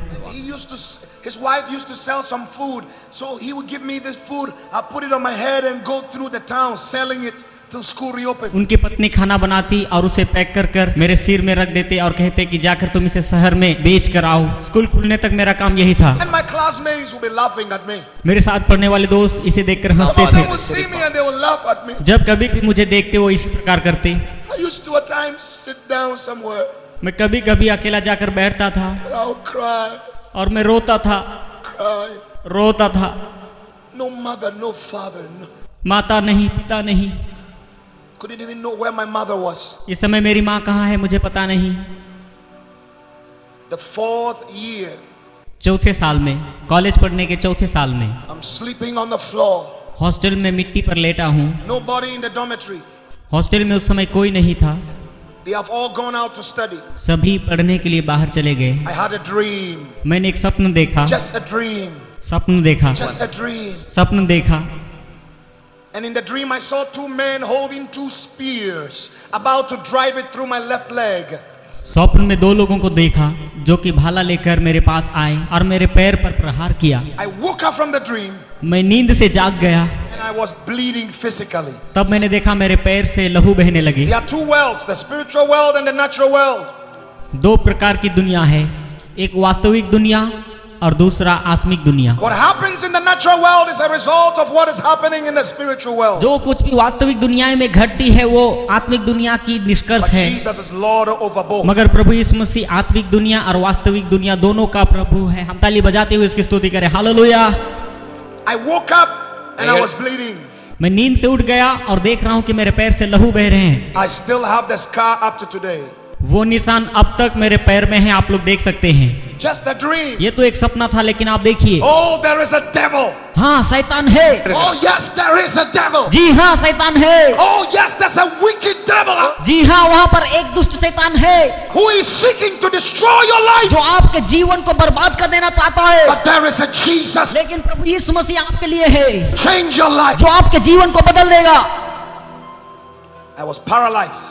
His wife used to sell some food, so he would give me this food. I put it on my head and go through the town selling it till school reopened. उनकी पत्नी खाना बनाती और उसे पैक कर कर मेरे सिर में रख देते और कहते कि जाकर तुम इसे शहर में बेच कर आओ। स्कूल खुलने तक मेरा काम यही था। And my classmates would be laughing at me. मेरे साथ पढ़ने वाले दोस्त इसे देखकर हंसते They थे। would see me and they would laugh at me. जब कभी भी मुझे देखते वो इस प्रकार करते। I used to at times sit down somewhere मैं कभी कभी अकेला जाकर बैठता था and I would cry, और मैं रोता था, रोता था। no mother, no father, no. माता नहीं, पिता नहीं। Couldn't even know where my mother was. इस समय मेरी माँ कहाँ है मुझे पता नहीं। The 4th year, चौथे साल में, कॉलेज पढ़ने के चौथे साल में I'm sleeping on the floor. Hostel में मिट्टी पर लेटा हूँ। Nobody in the dormitory. Hostel में उस समय कोई नहीं था, They have all gone out to study. सभी पढ़ने के लिए बाहर चले गए। I had a dream. मैंने एक सपन देखा, Just a dream. सपन देखा, Just a dream. सपन देखा। And in the dream I saw two men holding two spears, about to drive it through my left leg. स्वप्न में दो लोगों को देखा जो कि भाला लेकर मेरे पास आए और मेरे पैर पर प्रहार किया। I woke up from the dream मैं नींद से जाग गया, and I was bleeding physically. तब मैंने देखा मेरे पैर से लहू बहने लगी। There are two worlds, the spiritual world and the natural world. दो प्रकार की दुनिया है, एक वास्तविक दुनिया और दूसरा आत्मिक दुनिया। What happens in the natural world is a result of what is happening in the spiritual world. जो कुछ भी वास्तविक दुनिया में घटती है वो आत्मिक दुनिया की निष्कर्ष But है, Jesus is Lord over both. मगर प्रभु यीशु मसीह आत्मिक दुनिया और वास्तविक दुनिया दोनों का प्रभु है। हम ताली बजाते हुए इसकी स्तुति करें, hallelujah. I woke up and I was bleeding. मैं नींद से उठ गया और देख रहा हूँ कि मेरे पैर से लहू बह रहे हैं। I still have the scar up to today. वो निशान अब तक मेरे पैर में है, आप लोग देख सकते हैं। Just a dream. ये तो एक सपना था, लेकिन आप देखिए, Oh, there is a devil. हाँ शैतान है। Oh, yes, there is a devil. जी हाँ शैतान है। Oh, yes, there's a wicked devil जी हाँ वहाँ पर एक दुष्ट शैतान है who is seeking to destroy your life. जो आपके जीवन को बर्बाद कर देना चाहता है, But there is a Jesus. लेकिन प्रभु यीशु मसीह आपके लिए है Change your life. जो आपके जीवन को बदल देगा। I was paralyzed.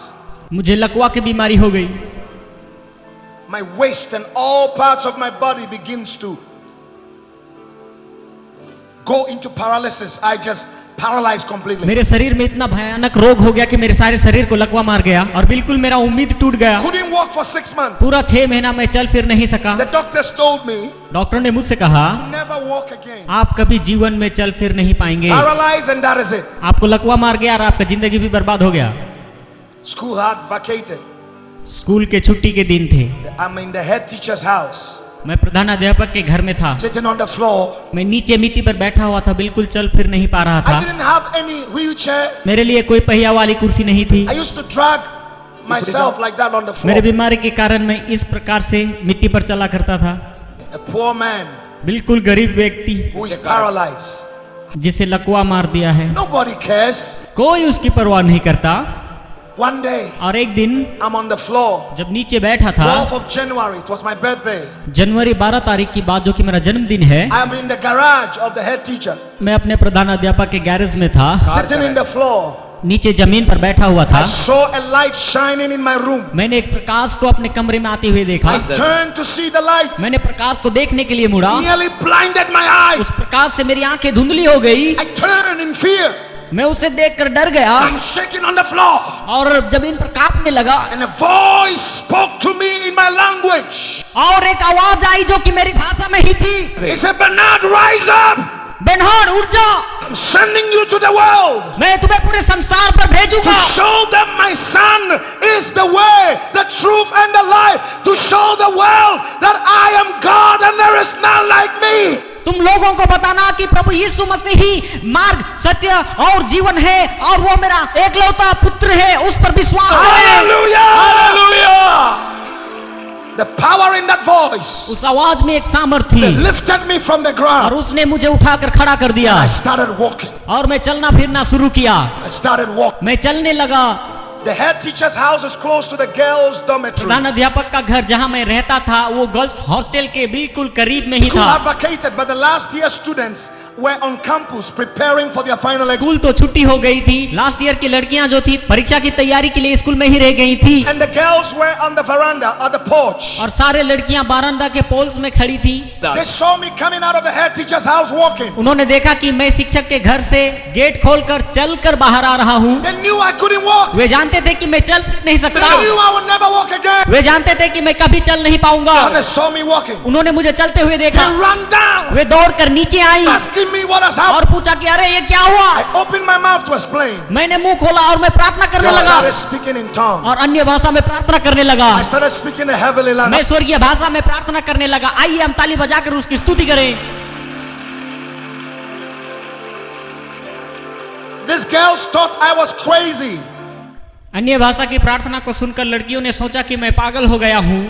मुझे लकवा की बीमारी हो गई। My waist and all parts of my body begins to go into paralysis. I just paralyzed completely. मेरे शरीर में इतना भयानक रोग हो गया कि मेरे सारे शरीर को लकवा मार गया और बिल्कुल मेरा उम्मीद टूट गया। Couldn't walk for 6 months. पूरा 6 महीना मैं चल फिर नहीं सका। The doctors told me, doctor ने मुझसे कहा, never walk again. आप कभी जीवन में चल फिर नहीं पाएंगे। Paralyzed and that is it. आपको लकवा मार गया और आपका जिंदगी भी बर्बाद हो गया। School had vacated. स्कूल के छुट्टी के दिन थे। I'm in the head teacher's house. मैं प्रधानाध्यापक के घर में था। Sitting on the floor. मैं नीचे मिट्टी पर बैठा हुआ था, बिल्कुल चल फिर नहीं पा रहा I था। didn't have any wheelchair. मेरे लिए कोई पहिया वाली कुर्सी नहीं थी। I used to drag myself like that on the floor. मेरे बीमारी के कारण मैं इस प्रकार से मिट्टी पर चला करता था। A poor man बिल्कुल गरीब व्यक्ति who is paralyzed. जिसे लकवा मार दिया है, Nobody cares. कोई उसकी परवाह नहीं करता। One day, और एक दिन I'm on the floor. जब नीचे बैठा था, 12th of January, it was my birthday. जनवरी 12 तारीख की बात, जो कि मेरा जन्मदिन है। I'm in the garage of the head teacher. मैं अपने प्रधानाध्यापक के गैरेज में था, Sitting in the floor. नीचे जमीन पर बैठा हुआ था। I saw a light shining in my room. मैंने एक प्रकाश को अपने कमरे में आते हुए देखा। I turned to see the light. मैंने प्रकाश को देखने के लिए मुड़ा, Nearly blinded my eyes. उस प्रकाश से मेरी आंखें धुंधली हो गई। I turned in fear. मैं उसे देखकर डर गया I'm shaking on the floor. और जमीन पर कांपने लगा। And a voice spoke to me in my language. और एक आवाज आई जो कि मेरी भाषा में ही थी। He said, Bernard, rise up. बेनहार उठ जा, I'm sending you to the world. मैं तुम्हें पूरे संसार पर To भेजूंगा। show them my son is the way, the truth and the life. To show the world that I am God and there is none like me. तुम लोगों को बताना कि प्रभु यीशु मसीह ही मार्ग, सत्य और जीवन है और वो मेरा एकलौता पुत्र है, उस पर विश्वास करें। Hallelujah! Hallelujah! The power in that voice उस आवाज में एक सामर्थ्य थी lifted me from the और ground. उसने मुझे उठाकर खड़ा कर दिया I started walking. और मैं चलना फिरना शुरू किया। I started walking. मैं चलने लगा। The head teacher's house is close to the girls' dormitory. प्रधान अध्यापक का घर जहां मैं रहता था वो गर्ल्स हॉस्टल के बिल्कुल करीब में ही School था। had vacated, but the last year students were on campus preparing for their final exam. School तो छुट्टी हो गई थी, लास्ट ईयर की लड़कियां जो थी परीक्षा की तैयारी के लिए स्कूल में ही रह गई थी And the girls were on the veranda or the porch. और सारे लड़कियां बारांदा के पोल्स में खड़ी थी। They saw me coming out of the head teacher's house walking. उन्होंने देखा कि मैं शिक्षक के घर से गेट खोलकर चलकर बाहर आ रहा हूँ। They knew I couldn't walk. वे जानते थे कि मैं चल नहीं They सकता, knew I would never walk again. वे जानते थे कि मैं कभी चल नहीं पाऊंगा। And they saw me walking. उन्होंने मुझे चलते हुए They देखा, ran down, वे दौड़कर नीचे आई asking me what has और happened. पूछा कि अरे ये क्या हुआ। I opened my mouth to explain. मैंने मुंह खोला और मैं प्रार्थना करने God लगा started speaking in tongues. और अन्य भाषा में प्रार्थना करने लगा। I started speaking a heavenly मैं language. स्वर्गीय भाषा में प्रार्थना करने लगा। आइए हम ताली बजाकर उसकी स्तुति करें। These girls thought I was crazy. अन्य भाषा की प्रार्थना को सुनकर लड़कियों ने सोचा कि मैं पागल हो गया हूँ।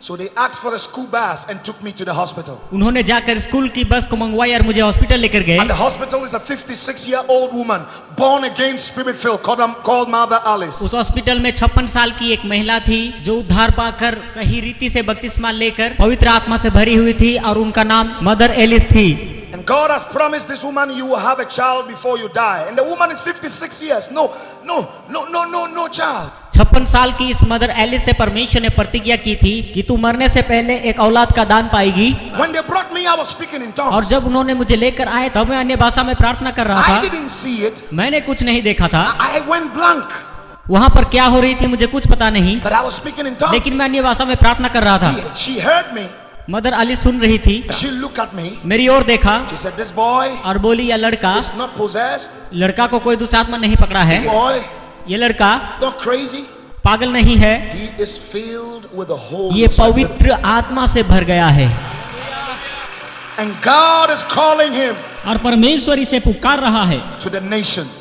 So they asked for a school bus and took me to the hospital. उन्होंने जाकर स्कूल की बस को मंगवाई और मुझे हॉस्पिटल लेकर गए। And the hospital is a 56-year-old woman, born again, spirit-filled, called Mother Alice. उस हॉस्पिटल में 56 साल की एक महिला थी जो उद्धार पाकर सही रीति से बपतिस्मा लेकर पवित्र आत्मा से भरी हुई थी और उनका नाम मदर एलिस थी। And God has promised this woman you will have a child before you die. And the woman is 56 years. No child. 56 साल की इस मदर एलिस से परमेश्वर ने प्रतिज्ञा की थी कि तू मरने से पहले एक औलाद का दान पाएगी। When they brought me, I was speaking in tongues. और जब उन्होंने मुझे लेकर आए तब मैं अन्य भाषा में प्रार्थना कर रहा था। I didn't see it. मैंने कुछ नहीं देखा था। I went blank. वहाँ पर क्या हो रही थी मुझे कुछ पता नहीं, But I was speaking in tongues. लेकिन मैं अन्य भाषा में प्रार्थना कर रहा था। She heard me. Mother Alice सुन रही थी, She looked at me. मेरी ओर देखा She said, "This boy और बोली यह लड़का, is not possessed. लड़का को कोई दुष्ट आत्मा नहीं पकड़ा है, Boy, ये लड़का not crazy. पागल नहीं है, He is filled with the Holy ये Spirit." पवित्र आत्मा से भर गया है। And God is calling him और परमेश्वर इसे पुकार रहा है to the nations.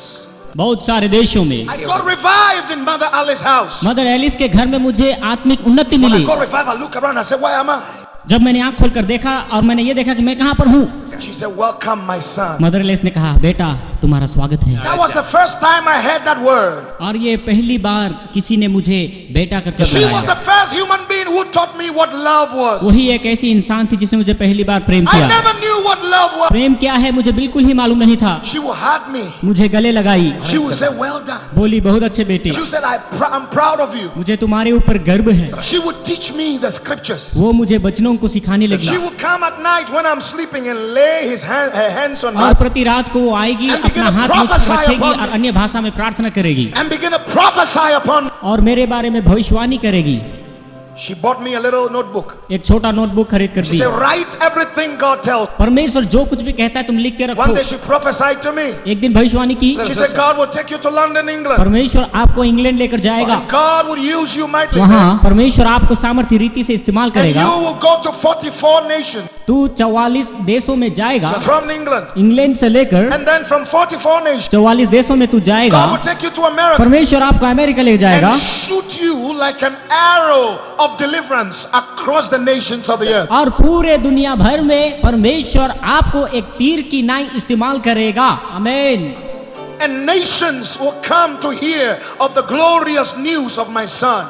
बहुत सारे देशों में। I got revived in Mother Alice's house. Mother Alice के घर में मुझे आत्मिक उन्नति When I milli. got revived, I look around. I said, "Where am I?" जब मैंने आंख खोलकर देखा और मैंने ये देखा कि मैं कहाँ पर हूँ, She said, "Welcome, my son." Mother Alice ने कहा, बेटा तुम्हारा स्वागत है। That was the first time I heard that word. और ये पहली बार किसी ने मुझे बेटा करके She was बुलाया। the first human being who taught me what love was. वही एक ऐसी इंसान थी जिसने मुझे पहली बार प्रेम I किया। never knew what love was. प्रेम क्या है मुझे बिल्कुल ही मालूम नहीं था। She would hug me. मुझे गले लगाई, She would say, "Well done." बोली बहुत अच्छे बेटे, She would say, "I'm proud of you." मुझे तुम्हारे ऊपर गर्व है। She would teach me the scriptures. वो मुझे वचनों को सिखाने लगी She would come at night when I'm sleeping and lay her hands on और me प्रति रात को वो आएगी, And अपना begin to हाथ मुझ पर prophesy रखेगी upon me. और अन्य भाषा में प्रार्थना करेगी and begin to prophesy upon me. और मेरे बारे में भविष्यवाणी करेगी। She bought me a little notebook. एक छोटा नोटबुक खरीद कर She the. said, "Write everything God tells." परमेश्वर जो कुछ भी कहता है तुम लिख के रखो। One day she prophesied to me. एक दिन भविष्यवाणी की, She said, "God will take you to London, England. परमेश्वर आपको इंग्लैंड लेकर जाएगा, And God will use you mightily. वहाँ परमेश्वर आपको सामर्थ्य रीति से इस्तेमाल And करेगा। you will go to 44 nations तू 44 देशों में जाएगा, from England. इंग्लैंड से लेकर And then from 44 nations, 44 देशों में तू जाएगा, God will take you to America. परमेश्वर आपको अमेरिका ले जाएगा And shoot you like an arrow of deliverance across the nations of the earth. और पूरे दुनिया भर में परमेश्वर आपको एक तीर की नाई इस्तेमाल करेगा। आमीन। And nations will come to hear of the glorious news of my son.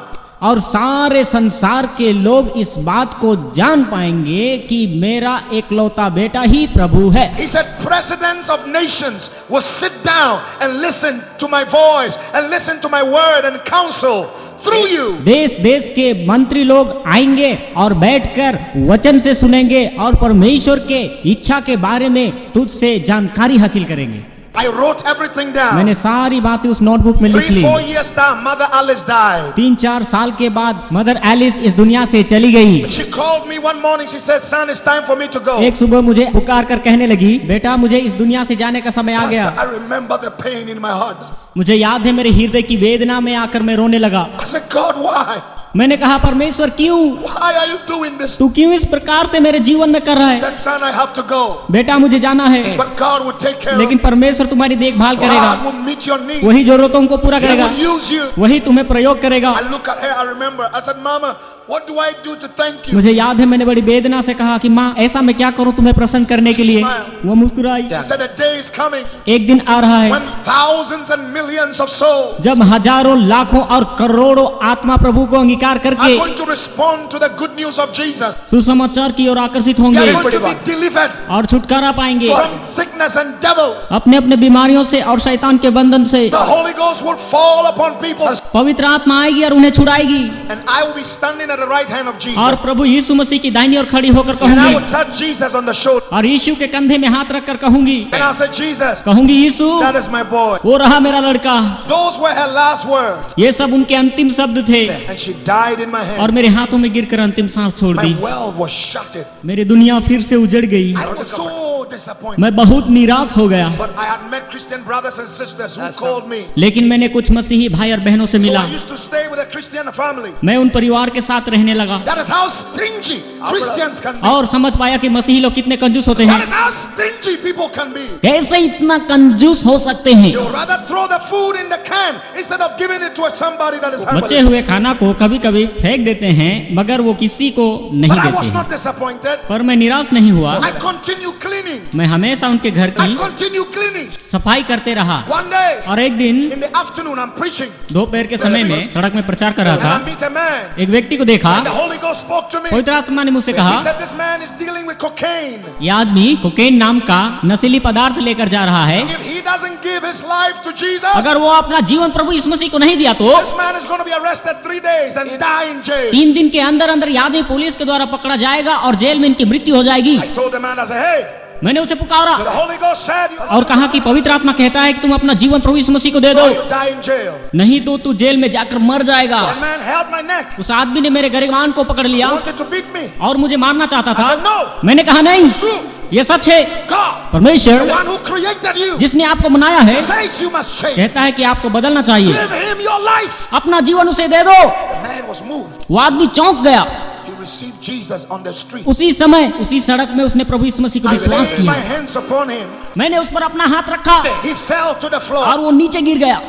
और सारे संसार के लोग इस बात को जान पाएंगे कि मेरा एकलौता बेटा ही प्रभु है। He said, "Presidents of nations will sit down and listen to my voice and listen to my word and counsel through you." देश देश के मंत्री लोग आएंगे और बैठकर वचन से सुनेंगे और परमेश्वर के इच्छा के बारे में तुझसे जानकारी हासिल करेंगे। I wrote everything down. मैंने सारी बातें उस नोटबुक में लिख ली। 3-4 years down, Mother Alice died. 3-4 साल के बाद मदर एलिस इस दुनिया से चली गई। She called me one morning. She said, "Son, it's time for me to go." एक सुबह मुझे पुकार कर कहने लगी, बेटा मुझे इस दुनिया से जाने का समय आ गया। I remember the pain in my heart. मुझे याद है मेरे हृदय की वेदना में आकर मैं रोने लगा। I said, "God, why? मैंने कहा परमेश्वर क्यों, Why are you doing this?" तू क्यों इस प्रकार से मेरे जीवन में कर रहा I है? said, "Son, I have to go." बेटा मुझे जाना है, But God will take care of लेकिन you. परमेश्वर तुम्हारी देखभाल God करेगा, will meet your needs. वही जरूरतों को पूरा He करेगा, will use you. वही तुम्हें प्रयोग करेगा। I look at her, I remember. I said, "Mama, what do I do to thank you?" मुझे याद है मैंने बड़ी वेदना से कहा कि माँ ऐसा मैं क्या करूँ तुम्हें प्रसन्न करने के लिए। वो मुस्कुराई। She said, "A day is coming एक दिन आ रहा है when thousands and millions of souls जब हजारों लाखों और करोड़ों आत्मा प्रभु को अंगीकार are करके going to respond to the good news of Jesus. सुसमाचार की ओर आकर्षित They होंगे are going to be delivered और छुटकारा पाएंगे from sickness and devils. अपने अपने बीमारियों से और शैतान के बंधन से। The Holy Ghost will fall upon people, पवित्र आत्मा आएगी और उन्हें छुड़ाएगी and I will be standing at the right hand of Jesus. और प्रभु यीशु मसीह की दाहिनी ओर खड़ी होकर And I कहूंगी will touch Jesus on the shoulder. और यीशु के कंधे में हाथ रखकर कहूंगी, And I'll say, "Jesus, कहूंगी यीशु that is my boy." वो रहा मेरा लड़का। Those were her last words. ये सब उनके अंतिम शब्द थे And she died in my hand. और मेरे हाथों में गिरकर अंतिम सांस छोड़ My the. world was shattered. मेरी दुनिया फिर से उजड़ गई। I was so disappointed. मैं बहुत निराश हो गया। But I had met Christian brothers and sisters who called me. लेकिन मैंने कुछ मसीही भाई और बहनों से So मिला। I used to stay with a Christian family. मैं उन परिवार के साथ रहने लगा That is how stingy Christians can be. और समझ पाया कि मसीही लोग कितने कंजूस होते That हैं। is how stingy people can be. कैसे इतना कंजूस हो सकते हैं। You rather throw the food in the can instead of giving it to somebody that is बचे hungry. हुए खाना को कभी कभी फेंक देते हैं मगर वो किसी को नहीं But I देते was हैं। not disappointed. पर मैं निराश नहीं हुआ। I continue cleaning. मैं हमेशा उनके घर I की continue cleaning. सफाई करते रहा। One day और एक दिन in the afternoon I'm preaching. दोपहर के समय में सड़क में प्रचार कर रहा And I था। meet a man. एक व्यक्ति को देखा। And the Holy Ghost spoke to me. पवित्र आत्मा ने मुझसे He कहा, said this man is dealing with cocaine. ये आदमी कोकेन नाम का नशीली पदार्थ लेकर जा रहा है। If he doesn't give his life to Jesus, अगर वो अपना जीवन प्रभु यीशु मसीह को नहीं दिया तो this man is going to be arrested 3 days and die in jail. 3 दिन के अंदर अंदर ये आदमी पुलिस के द्वारा पकड़ा जाएगा और जेल में इनकी मृत्यु हो जाएगी। I told the man, I said, hey, मैंने उसे पुकारा the Holy Ghost said, और कहा कि पवित्र आत्मा कहता है कि तुम अपना जीवन प्रभु यीशु मसीह को दे दो, you die in jail. नहीं तो तू जेल में जाकर मर जाएगा। That man held my neck. उस आदमी ने मेरे गरिबान को पकड़ He लिया wanted to beat me. और मुझे मारना चाहता था। I said, no, मैंने कहा नहीं, true. ये सच है। God, the परमेश्वर one who created you, जिसने आपको बनाया है says you must change. कहता है कि आपको बदलना चाहिए। Give him your life. अपना जीवन उसे दे दो। The man was moved. वो आदमी चौंक गया। He received Jesus on the street. उसी समय उसी सड़क में उसने प्रभु यीशु मसीह को I विश्वास laid my किया। hands upon him. मैंने उस पर अपना हाथ रखा He fell to the और floor. वो नीचे गिर गया।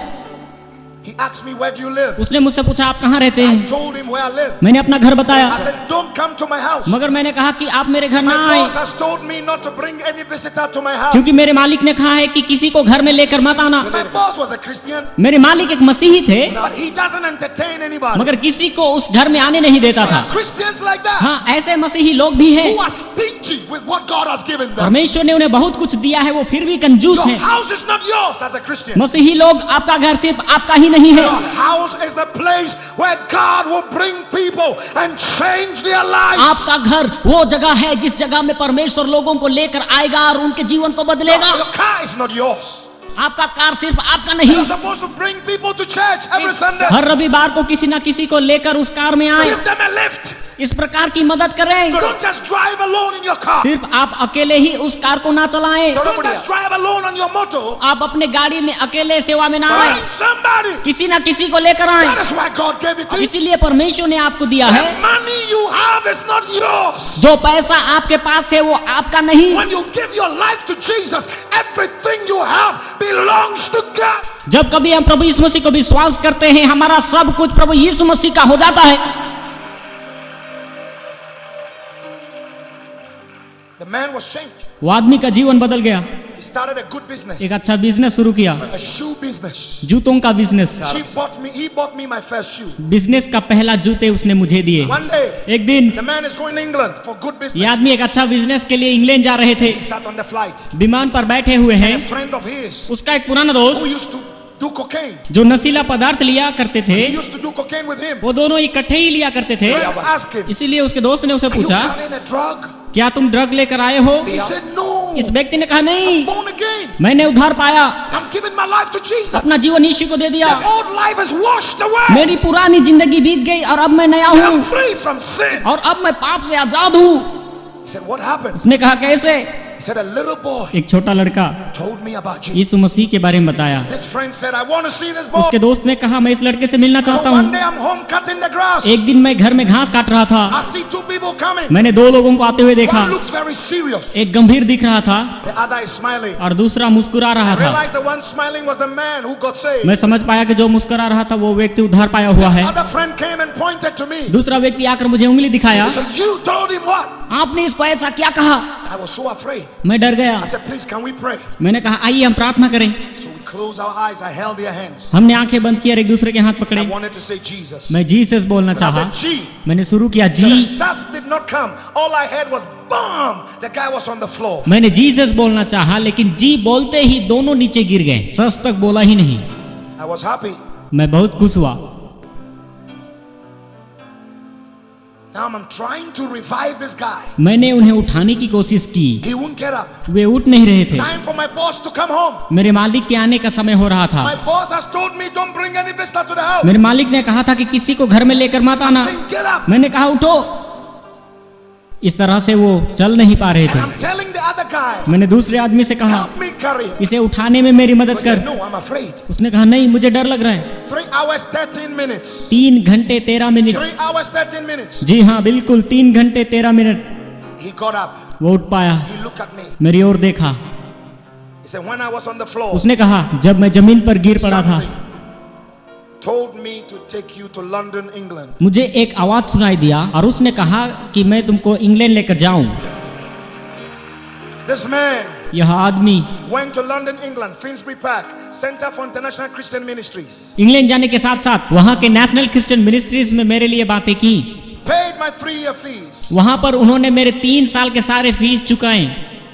He asked me, where do you live? उसने मुझसे पूछा आप कहाँ रहते I हैं। told him where I live. मैंने अपना घर I बताया said, don't come to my house. मगर मैंने कहा कि आप मेरे घर ना My आए boss has told me not to bring any visitor to my house. क्योंकि मेरे मालिक ने कहा है कि किसी को घर में लेकर मत आना। My boss was a Christian, मेरे मालिक एक मसीही थे but he doesn't entertain anybody. मगर किसी को उस घर में आने नहीं देता था। Christians like that, हाँ, ऐसे मसीही लोग भी हैं। who are stingy with what God has given them. परमेश्वर ने उन्हें बहुत कुछ दिया है, वो फिर भी कंजूस Your हैं। house is not yours as a Christian. मसीही लोग, आपका घर सिर्फ आपका ही नहीं है। Your house is the place where God will bring people and change their lives. आपका घर वो जगह है जिस जगह में परमेश्वर लोगों को लेकर आएगा और उनके जीवन को बदलेगा। Your car is not yours. आपका कार सिर्फ आपका नहीं। You're supposed to bring people to church every Sunday. हर रविवार को किसी ना किसी को लेकर उस कार में आए, Give them a lift. इस प्रकार की मदद करें। Don't just drive alone in your car. सिर्फ आप अकेले ही उस कार को ना चलाएं। Don't just drive alone on your motor. आप अपने गाड़ी में अकेले सेवा में ना आए, Find somebody. किसी ना किसी को लेकर आए। That is why God gave it to you. इसीलिए परमेश्वर ने आपको दिया है। The money you have is not yours. जो पैसा आपके पास है वो आपका नहीं। When you give your life to Jesus, everything you have belongs to God. जब कभी हम प्रभु यीशु मसीह को विश्वास करते हैं, हमारा सब कुछ प्रभु यीशु मसीह का हो जाता है। The man was changed. वो आदमी का जीवन बदल गया। He started a good business, एक अच्छा बिजनेस शुरू किया, a shoe business. जूतों का business. He bought me my first shoe. Business का पहला जूते उसने मुझे दिए। One day, एक दिन the man is going to England for good ये business. आदमी एक अच्छा बिजनेस के लिए इंग्लैंड जा रहे थे। He sat on the flight. विमान पर बैठे हुए हैं। A friend of his उसका एक पुराना दोस्त who used to do cocaine. जो नशीला पदार्थ लिया करते थे, He used to do cocaine with him. वो दोनों इकट्ठे ही लिया करते थे। So I asked him, इसीलिए उसके दोस्त ने उसे are you पूछा, selling a drug? क्या तुम ड्रग लेकर आए हो? He said, no. इस व्यक्ति ने कहा नहीं, I'm born again. मैंने उद्धार पाया, I'm giving my life to Jesus. अपना जीवन यीशु को दे दिया। The old life is washed away. मेरी पुरानी जिंदगी बीत गई और अब मैं नया I'm हूँ free from sin. और अब मैं पाप से आजाद हूँ। He said, what happened? उसने कहा कैसे? He said, a little boy एक छोटा लड़का told me about Jesus. यीशु मसीह के बारे में बताया। His friend said, I want to see this boy. उसके दोस्त ने कहा मैं इस लड़के से मिलना So चाहता one हूँ। day I'm home cutting the grass. एक दिन मैं घर में घास काट रहा था, I see two people coming. मैंने 2 लोगों को आते हुए देखा। One looks very serious. एक गंभीर दिख रहा था The other is smiling. और दूसरा मुस्कुरा I रहा था। realized the one smiling was the man who got saved. मैं समझ पाया कि जो मुस्कुरा रहा था वो व्यक्ति उद्धार पाया हुआ है। Other friend came and pointed to me. दूसरा व्यक्ति आकर मुझे उंगली दिखाया, So you told him what? आपने इसको ऐसा क्या कहा? I was so afraid. मैं डर गया। I said, please, can we pray? मैंने कहा आइए हम प्रार्थना करें। So we closed our eyes. I held their hands. हमने आंखें बंद की और एक दूसरे के हाथ I पकड़े। wanted to say Jesus. मैं जीसस बोलना I चाहा। said, G. मैंने शुरू किया The G. shots did not come. All I heard was BAM! The guy was on the floor. मैंने जीसस बोलना चाहा लेकिन जी बोलते ही दोनों नीचे गिर गए। सच तक बोला ही नहीं। I was happy. मैं बहुत खुश हुआ। Now I'm trying to revive this guy. मैंने उन्हें उठाने की कोशिश की, He won't get up. वे उठ नहीं रहे थे। Time for my boss to come home. मेरे मालिक के आने का समय हो रहा था। My boss has told me don't bring any visitor to the house. मेरे मालिक ने कहा था कि किसी को घर में लेकर मत आना। Saying, get up. मैंने कहा उठो। इस तरह से वो चल नहीं पा रहे And थे। I'm telling the other guy, मैंने दूसरे आदमी से कहा, help me carry him. इसे उठाने में मेरी मदद He said, कर। no, I'm afraid. उसने कहा नहीं, मुझे डर लग रहा है। 3 hours, 13 minutes. 3 घंटे 13 मिनट। 3 hours, 13 minutes. जी हाँ, बिल्कुल 3 घंटे 13 मिनट। He got up. वो उठ पाया, He looked at me. मेरी ओर देखा। He said, when I was on the floor, उसने कहा जब मैं जमीन पर गिर पड़ा था, told me to take you to London, England. मुझे एक आवाज सुनाई दिया और उसने कहा कि मैं तुमको इंग्लैंड लेकर जाऊं। This man यह आदमी went to London, England, Finsbury Park, Center for International Christian Ministries. England जाने के साथ साथ वहाँ के नेशनल क्रिश्चियन मिनिस्ट्रीज में मेरे लिए बातें की। Paid my 3-year fees. वहाँ पर उन्होंने मेरे 3 साल के सारे फीस चुकाए।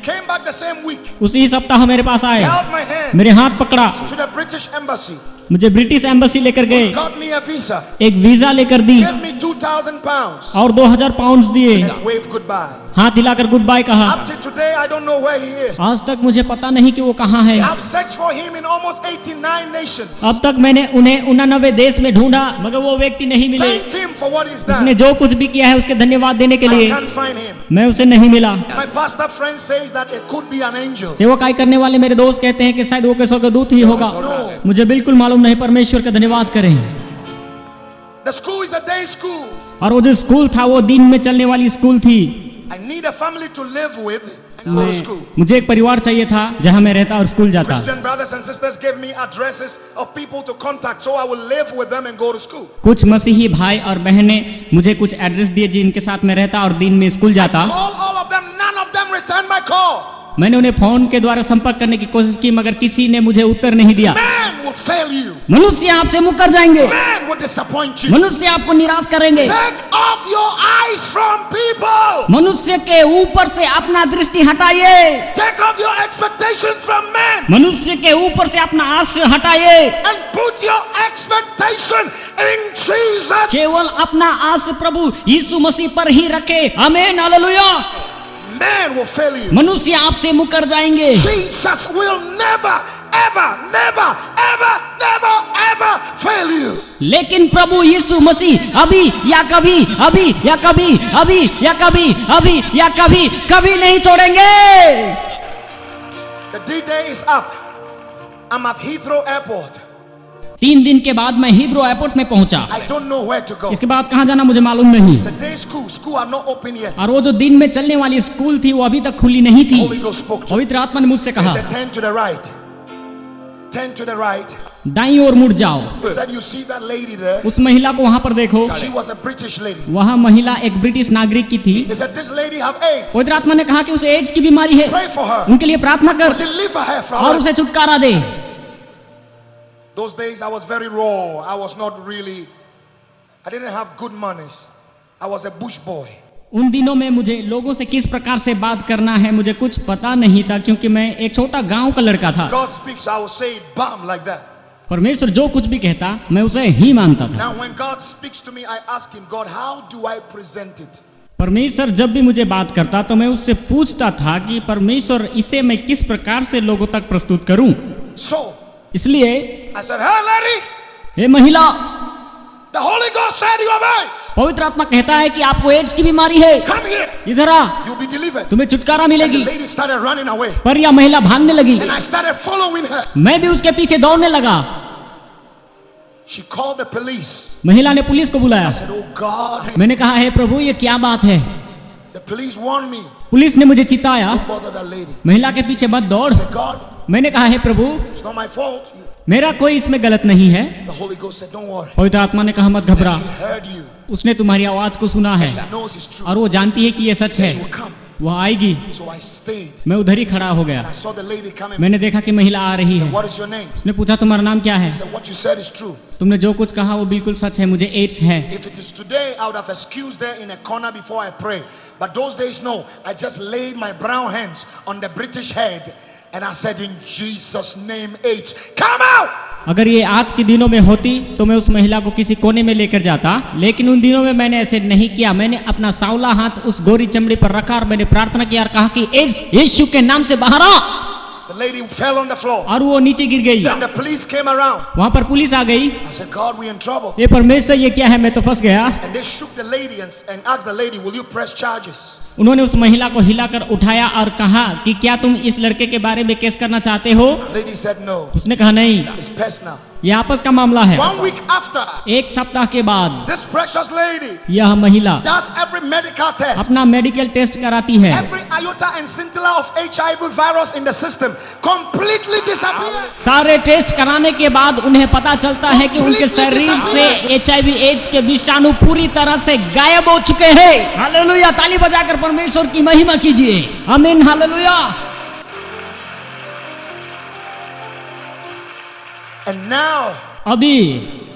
Came back the same week. उसी सप्ताह मेरे पास आए, Held my hand मेरे हाथ पकड़ा, to the British Embassy. मुझे ब्रिटिश एम्बेसी लेकर गए, Got me a visa. एक वीजा लेकर दी Gave me 2,000 pounds. और 2000 पाउंड दिए। And waved goodbye. हाथ हिलाकर गुड बाय कहा। Up to today, I don't know where he is. आज तक मुझे पता नहीं कि वो कहाँ है। I've searched for him in almost 89 nations. अब तक मैंने उन्हें 89 देश में ढूंढा, मगर वो व्यक्ति नहीं मिले। Thank him for what he's उसने done. जो कुछ भी किया है उसके धन्यवाद देने के I लिए can't find him. मैं उसे नहीं मिला। My pastor friend says that it could be an angel. सेवकाई करने वाले मेरे दोस्त कहते हैं कि शायद वो किसी का दूत ही होगा। मुझे बिल्कुल मालूम नहीं, परमेश्वर का धन्यवाद करें। The school is a day school. और वो जो स्कूल था वो दिन में चलने वाली स्कूल थी। I need a family to live with and go to school. मुझे एक परिवार चाहिए था जहाँ मैं रहता और स्कूल जाता। Christian brothers and sisters gave me addresses of people to contact, so I will live with them and go to school. कुछ मसीही भाई और बहनें मुझे कुछ एड्रेस दिए जिनके साथ मैं रहता और दिन में स्कूल जाता। All of them, none of them returned my call. मैंने उन्हें फोन के द्वारा संपर्क करने की कोशिश की, मगर किसी ने मुझे उत्तर नहीं दिया। Man will fail you. मनुष्य आपसे मुकर जाएंगे, Man will disappoint you. मनुष्य आपको निराश करेंगे। Take off your eyes from people. मनुष्य के ऊपर से अपना दृष्टि हटाइए, Take off your expectations from men मनुष्य के ऊपर से अपना आश हटाइए, and put your expectation in Jesus. केवल अपना आश प्रभु यीशु मसीह पर ही रखे। आमीन, hallelujah. Man will fail you. मनुष्य आपसे मुकर जाएंगे, Jesus will never, ever, never, ever, never, ever fail you. लेकिन प्रभु यीशु मसीह अभी या कभी, अभी या कभी, अभी या कभी, अभी या कभी, कभी नहीं छोड़ेंगे। The D-Day is up. I'm at Heathrow Airport. 3 दिन के बाद मैं हीथ्रो एयरपोर्ट में पहुंचा। I don't know where to go. इसके बाद कहाँ जाना मुझे मालूम नहीं। The day school are not open yet. और वो जो दिन में चलने वाली स्कूल थी वो अभी तक खुली नहीं थी। Holy Ghost spoke to me. पवित्र आत्मा ने मुझसे कहा, He said, turn to the right. Turn to the right. दाईं ओर मुड़ जाओ। He said, you see that lady there? उस महिला को वहां पर देखो। She was a British lady. वह महिला एक ब्रिटिश नागरिक की थी। He said, this lady have AIDS. पवित्र आत्मा ने कहा कि उसे एड्स की बीमारी है, Pray for her. उनके लिए प्रार्थना कर Deliver her from और her. उसे छुटकारा दे। Those days I was very raw. I was not really, I didn't have good manners. I was a bush boy. उन दिनों में मुझे लोगों से किस प्रकार से बात करना है मुझे कुछ पता नहीं था, क्योंकि मैं एक छोटा गांव का लड़का था। God speaks, I will say it bam like that. परमेश्वर जो कुछ भी कहता मैं उसे ही मानता था। Now when God speaks to me, I ask him, God, how do I present it? परमेश्वर जब भी मुझे बात करता तो मैं उससे पूछता था कि परमेश्वर इसे मैं किस प्रकार से लोगों तक प्रस्तुत करूं। So इसलिए I said, hey lady, हे महिला, the Holy Ghost said you have AIDS. पवित्र आत्मा कहता है कि आपको एड्स की बीमारी है, Come here. इधर आ, You'll be delivered. तुम्हें छुटकारा And the मिलेगी। lady started running away. पर यह महिला भागने लगी। And I started following her. मैं भी उसके पीछे दौड़ने लगा। She called the police. महिला ने पुलिस को बुलाया। I said, oh God. मैंने कहा, हे प्रभु ये क्या बात है। The police warned me. Police ने मुझे चिताया, Don't bother that lady. महिला के पीछे मत दौड़। I said, God, मैंने कहा, हे प्रभु it's not my fault. मेरा कोई इसमें गलत नहीं है। The Holy Ghost said, don't worry. पवित्र आत्मा ने कहा मत घबरा, She heard you. उसने तुम्हारी आवाज को सुना है She knows it's true. और वो जानती है कि ये सच है, She will come. वो आएगी। So I stayed. मैं उधर ही खड़ा हो गया। I saw the lady coming. मैंने देखा कि महिला आ रही है। What is your name? उसने पूछा तुम्हारा नाम क्या है। I said, what you said is true. तुमने जो कुछ कहा वो बिल्कुल सच है, मुझे एड्स है। If it is today, I would have excused there in a corner before I pray. But those days, no. I just laid my brown hands on the British head and I said, in Jesus' name, AIDS, come out! अगर ये आज के दिनों में होती तो मैं उस महिला को किसी कोने में लेकर जाता, लेकिन उन दिनों में मैंने ऐसे नहीं किया। मैंने अपना सांवला हाथ उस गोरी चमड़ी पर रखा और मैंने प्रार्थना किया और कहा कि एड्स यीशु के नाम से बाहर आ। The lady fell on the floor. और वो नीचे गिर गई। And the police came around. वहाँ पर पुलिस आ गई। I said, God, we in trouble. ये परमेश्वर ये क्या है, मैं तो फंस गया। And they shook the lady and asked the lady, will you press charges? उन्होंने उस महिला को हिलाकर उठाया और कहा कि क्या तुम इस लड़के के बारे में केस करना चाहते हो? The lady said no. उसने कहा नहीं, It's personal. ये आपस का मामला है। 1 week after, एक सप्ताह के बाद this precious lady यह महिला does every medical test. अपना मेडिकल टेस्ट कराती है। Every iota and scintilla of HIV virus in the system completely disappears. सारे टेस्ट कराने के बाद उन्हें पता चलता है कि उनके शरीर से HIV एड्स के विषाणु पूरी तरह से गायब हो चुके हैं। हालेलुया, ताली बजाकर परमेश्वर की महिमा कीजिए। आमीन, हालेलुया। And now, अभी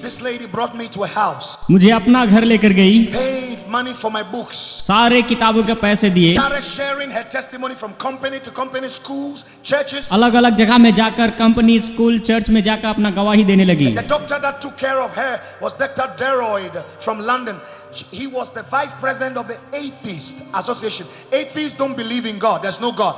this lady brought me to a house, मुझे अपना घर लेकर गई, paid money for my books, सारे किताबों के पैसे दिए, started sharing her testimony from company to company, schools, churches. अलग अलग जगह में जाकर कंपनी, स्कूल, चर्च में जाकर अपना गवाही देने लगी। The doctor that took care of her was Dr. Deroyd from London. He was the vice president of the Atheist Association. Atheists don't believe in God. There's no God.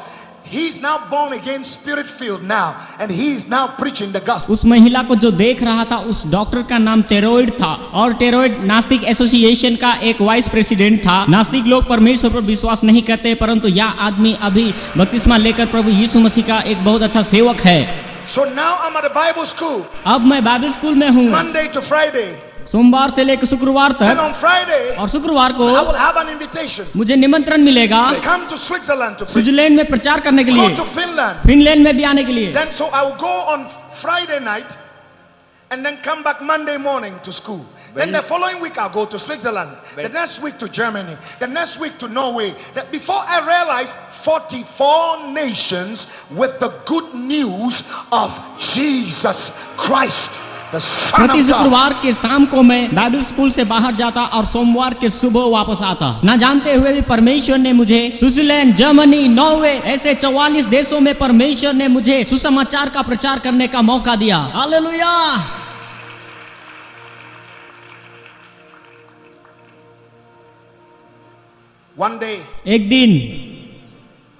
He's now born again, spirit filled now, and he is now preaching the gospel. उस महिला को जो देख रहा था उस doctor का नाम टेरोइड था और टेरोइड नास्तिक एसोसिएशन का एक वाइस प्रेसिडेंट था। नास्तिक लोग परमेश्वर पर विश्वास नहीं करते, परंतु यह आदमी अभी बपतिस्मा लेकर प्रभु यीशु मसीह का एक बहुत अच्छा सेवक है। So now I'm at the Bible school. अब मैं बाइबल स्कूल में हूँ, Monday to Friday. सोमवार से लेकर शुक्रवार And तक, on Friday, और शुक्रवार को I will have an invitation. मुझे निमंत्रण मिलेगा Come to Switzerland to preach. Switzerland में प्रचार करने के Go लिए, to Finland. फिनलैंड में भी आने के लिए। Then so I will go on Friday night and then come back Monday morning to school. Then the following week I'll go to Switzerland. The next week to Germany. The next week to Norway. That before I realized 44 nations with the good news of Jesus Christ, the Son प्रति of God. शुक्रवार के शाम को मैं Bible school से बाहर जाता और सोमवार के सुबह वापस आता, ना जानते हुए भी परमेश्वर ने मुझे स्विट्जरलैंड, जर्मनी, नॉर्वे ऐसे 44 देशों में परमेश्वर ने मुझे सुसमाचार का प्रचार करने का मौका दिया। हालेलुया। One day, एक दिन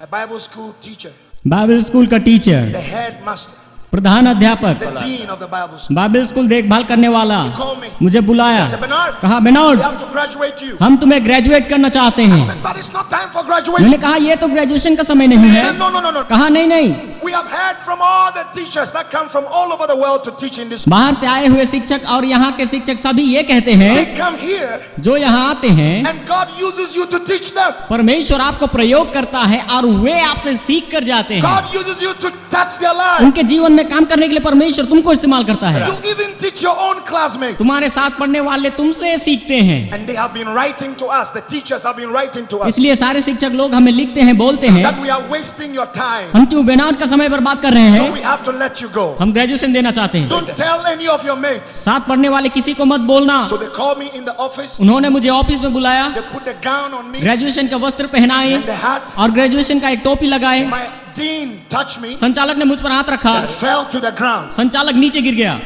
a Bible school teacher, Bible school का टीचर, the headmaster, प्रधान अध्यापक, the dean of the Bible school, Bible school देखभाल करने वाला called me. मुझे बुलाया, Said, Bernard, कहा we बेनोड, have to graduate you. हम तुम्हें ग्रेजुएट करना चाहते हैं। But it's not time for graduation. मैंने कहा ये तो ग्रेजुएशन का समय नहीं है। No, no, no, no. कहा नहीं नहीं, We have heard from all the teachers that come from all over the world to teach in this. बाहर से आए हुए शिक्षक और यहाँ के शिक्षक सभी ये कहते हैं, They come here जो यहाँ आते हैं and God uses you to teach them. परमेश्वर आपको प्रयोग करता है और वे आपसे सीख कर जाते हैं। God uses you to touch their lives. उनके जीवन में काम करने के लिए परमेश्वर तुमको इस्तेमाल करता है। You even teach your own classmates. तुम्हारे साथ पढ़ने वाले तुमसे सीखते हैं। And they have been writing to us. The teachers have been writing to us इसलिए सारे शिक्षक लोग हमें लिखते हैं, बोलते हैं that we are wasting your time. हम क्यों बेनाड का समय बर्बाद कर रहे So हैं, we have to let you go. हम ग्रेजुएशन देना चाहते हैं। Don't tell any of your mates. साथ पढ़ने वाले किसी को मत बोलना। So they call me in the office. उन्होंने मुझे ऑफिस में बुलाया, They put the gown on me graduation का वस्त्र पहनाए and the hat. और ग्रेजुएशन का एक टोपी लगाए। My dean touched me संचालक ने मुझ पर हाथ रखा, and fell to the ground. संचालक नीचे गिर गया।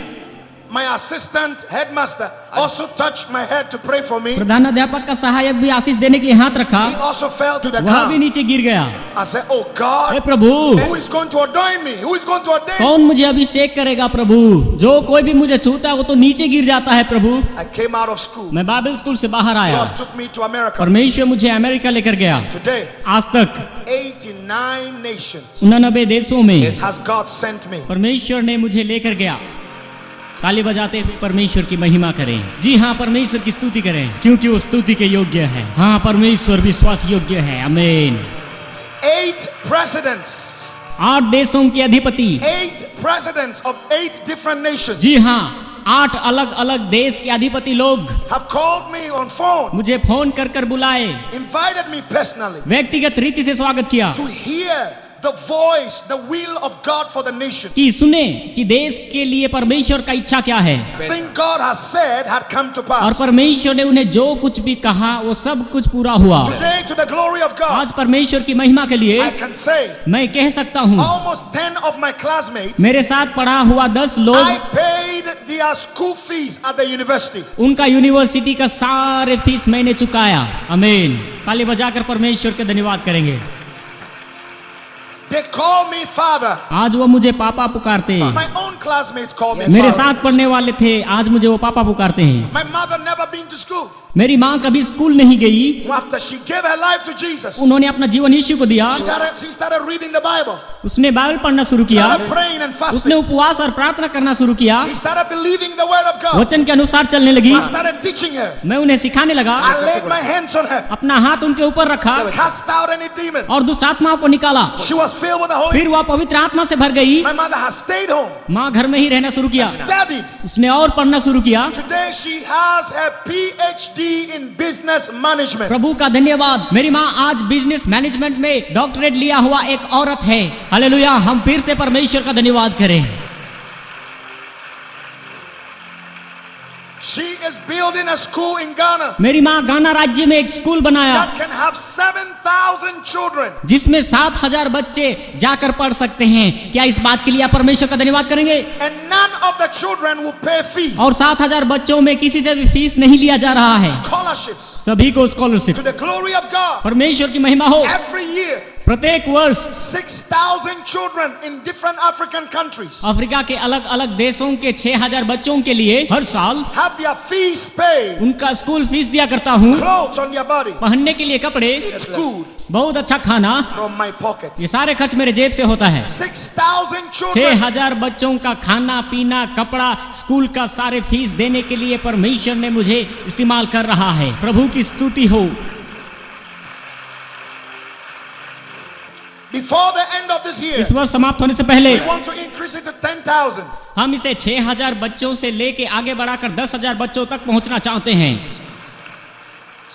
My assistant headmaster also touched my head to pray for me. प्रधान अध्यापक का सहायक भी आशीष देने के लिए हाथ रखा, He also fell to the वह भी ground. नीचे गिर गया। I said, oh hey God, Prabhu, who is going to ordain me? Who is going to ordain me? कौन मुझे अभिषेक करेगा प्रभु? जो कोई भी मुझे छूता है वो तो नीचे गिर जाता है प्रभु। I came out of school. मैं बाइबल स्कूल से बाहर आया, God took me to America. परमेश्वर मुझे अमेरिका लेकर गया। Today, आज तक 89 nations 89 देशों में has God sent me. परमेश्वर ने मुझे लेकर गया। ताली बजाते हुए परमेश्वर की महिमा करें। जी हाँ, परमेश्वर की स्तुति करें क्योंकि वो स्तुति के योग्य है। हाँ, परमेश्वर विश्वास योग्य है। आमीन। 8 presidents, 8 देशों के अधिपति, 8 presidents of 8 different nations जी हाँ, 8 अलग अलग देश के अधिपति लोग have called me on phone, मुझे फोन कर कर बुलाए, invited me personally व्यक्तिगत रीति से स्वागत किया to hear the voice, the will of God for the nation. कि सुने कि देश के लिए परमेश्वर का इच्छा क्या है। Everything God has said had come to pass. और परमेश्वर ने उन्हें जो कुछ भी कहा वो सब कुछ पूरा हुआ। Today, to the glory of God, आज परमेश्वर की महिमा के लिए I can say मैं कह सकता हूँ, almost 10 of my classmates, मेरे साथ पढ़ा हुआ 10 I लोग paid their school fees at the university. उनका यूनिवर्सिटी का सारे फीस मैंने चुकाया। आमीन। ताली बजाकर परमेश्वर के धन्यवाद करेंगे। They call me father. आज वो मुझे पापा पुकारते। My own classmates call me मेरे father. साथ पढ़ने वाले थे, आज मुझे वो पापा पुकारते हैं। My mother never been to school. मेरी माँ कभी स्कूल नहीं गई। After she gave her life to Jesus, उन्होंने अपना जीवन यीशु को दिया। she started reading the Bible. उसने बाइबल पढ़ना शुरू किया। Started praying and fasting. उसने उपवास और प्रार्थना करना शुरू किया। She started believing the word of God. वचन के अनुसार चलने लगी। I started teaching her. मैं उन्हें सिखाने लगा। I laid my hands on her. अपना हाथ उनके ऊपर रखा Cast out any demon. और दुष्ट आत्माओं को निकाला। She was filled with the Holy फिर वह पवित्र आत्मा से भर गई। My mother has stayed home. माँ घर में ही रहना शुरू किया। Studied. उसने और पढ़ना शुरू किया। Today she has a PhD in business management. प्रभु का धन्यवाद, मेरी माँ आज बिजनेस मैनेजमेंट में डॉक्टरेट लिया हुआ एक औरत है। हालेलुया, हम फिर से परमेश्वर का धन्यवाद करें। She is building a school in Ghana मेरी माँ गाना राज्य में एक स्कूल बनाया that can have 7,000 children. जिसमें 7,000 बच्चे जाकर पढ़ सकते हैं। क्या इस बात के लिए आप परमेश्वर का धन्यवाद करेंगे? And none of the children will pay fees. और 7,000 बच्चों में किसी से भी फीस नहीं लिया जा रहा है। Scholarships सभी को scholarship. to the glory of God. परमेश्वर की महिमा हो। Every year, प्रत्येक वर्ष 6,000 children in different African countries Africa के अलग अलग देशों के 6,000 बच्चों के लिए हर साल have their fees paid. उनका स्कूल फीस दिया करता हूँ। Clothes on their body. पहनने के लिए कपड़े, It's good बहुत अच्छा खाना, from my pocket. ये सारे खर्च मेरे जेब से होता है। 6,000 children. 6,000 बच्चों का खाना पीना कपड़ा स्कूल का सारे फीस देने के लिए परमेश्वर ने मुझे इस्तेमाल कर रहा है। प्रभु की स्तुति हो। Before the end of this year, इस वर्ष समाप्त होने से पहले we want to increase it to 10,000. हम इसे 6,000 बच्चों से लेके आगे बढ़ाकर 10,000 बच्चों तक पहुंचना चाहते हैं।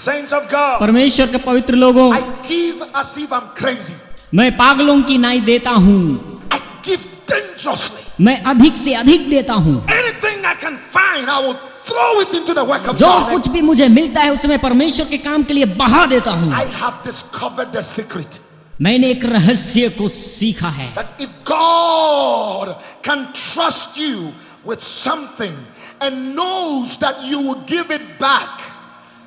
Saints of God, परमेश्वर के पवित्र लोगों, I give as if I'm crazy. मैं पागलों की नाई देता हूँ। I give dangerously. मैं अधिक से अधिक देता हूँ। Anything I can find, I will throw it into the work of जो God. कुछ भी मुझे मिलता है उसमें परमेश्वर के काम के लिए बहा देता हूँ। I have discovered the secret मैंने एक रहस्य को सीखा है that if God can trust you with something and knows that you will give it back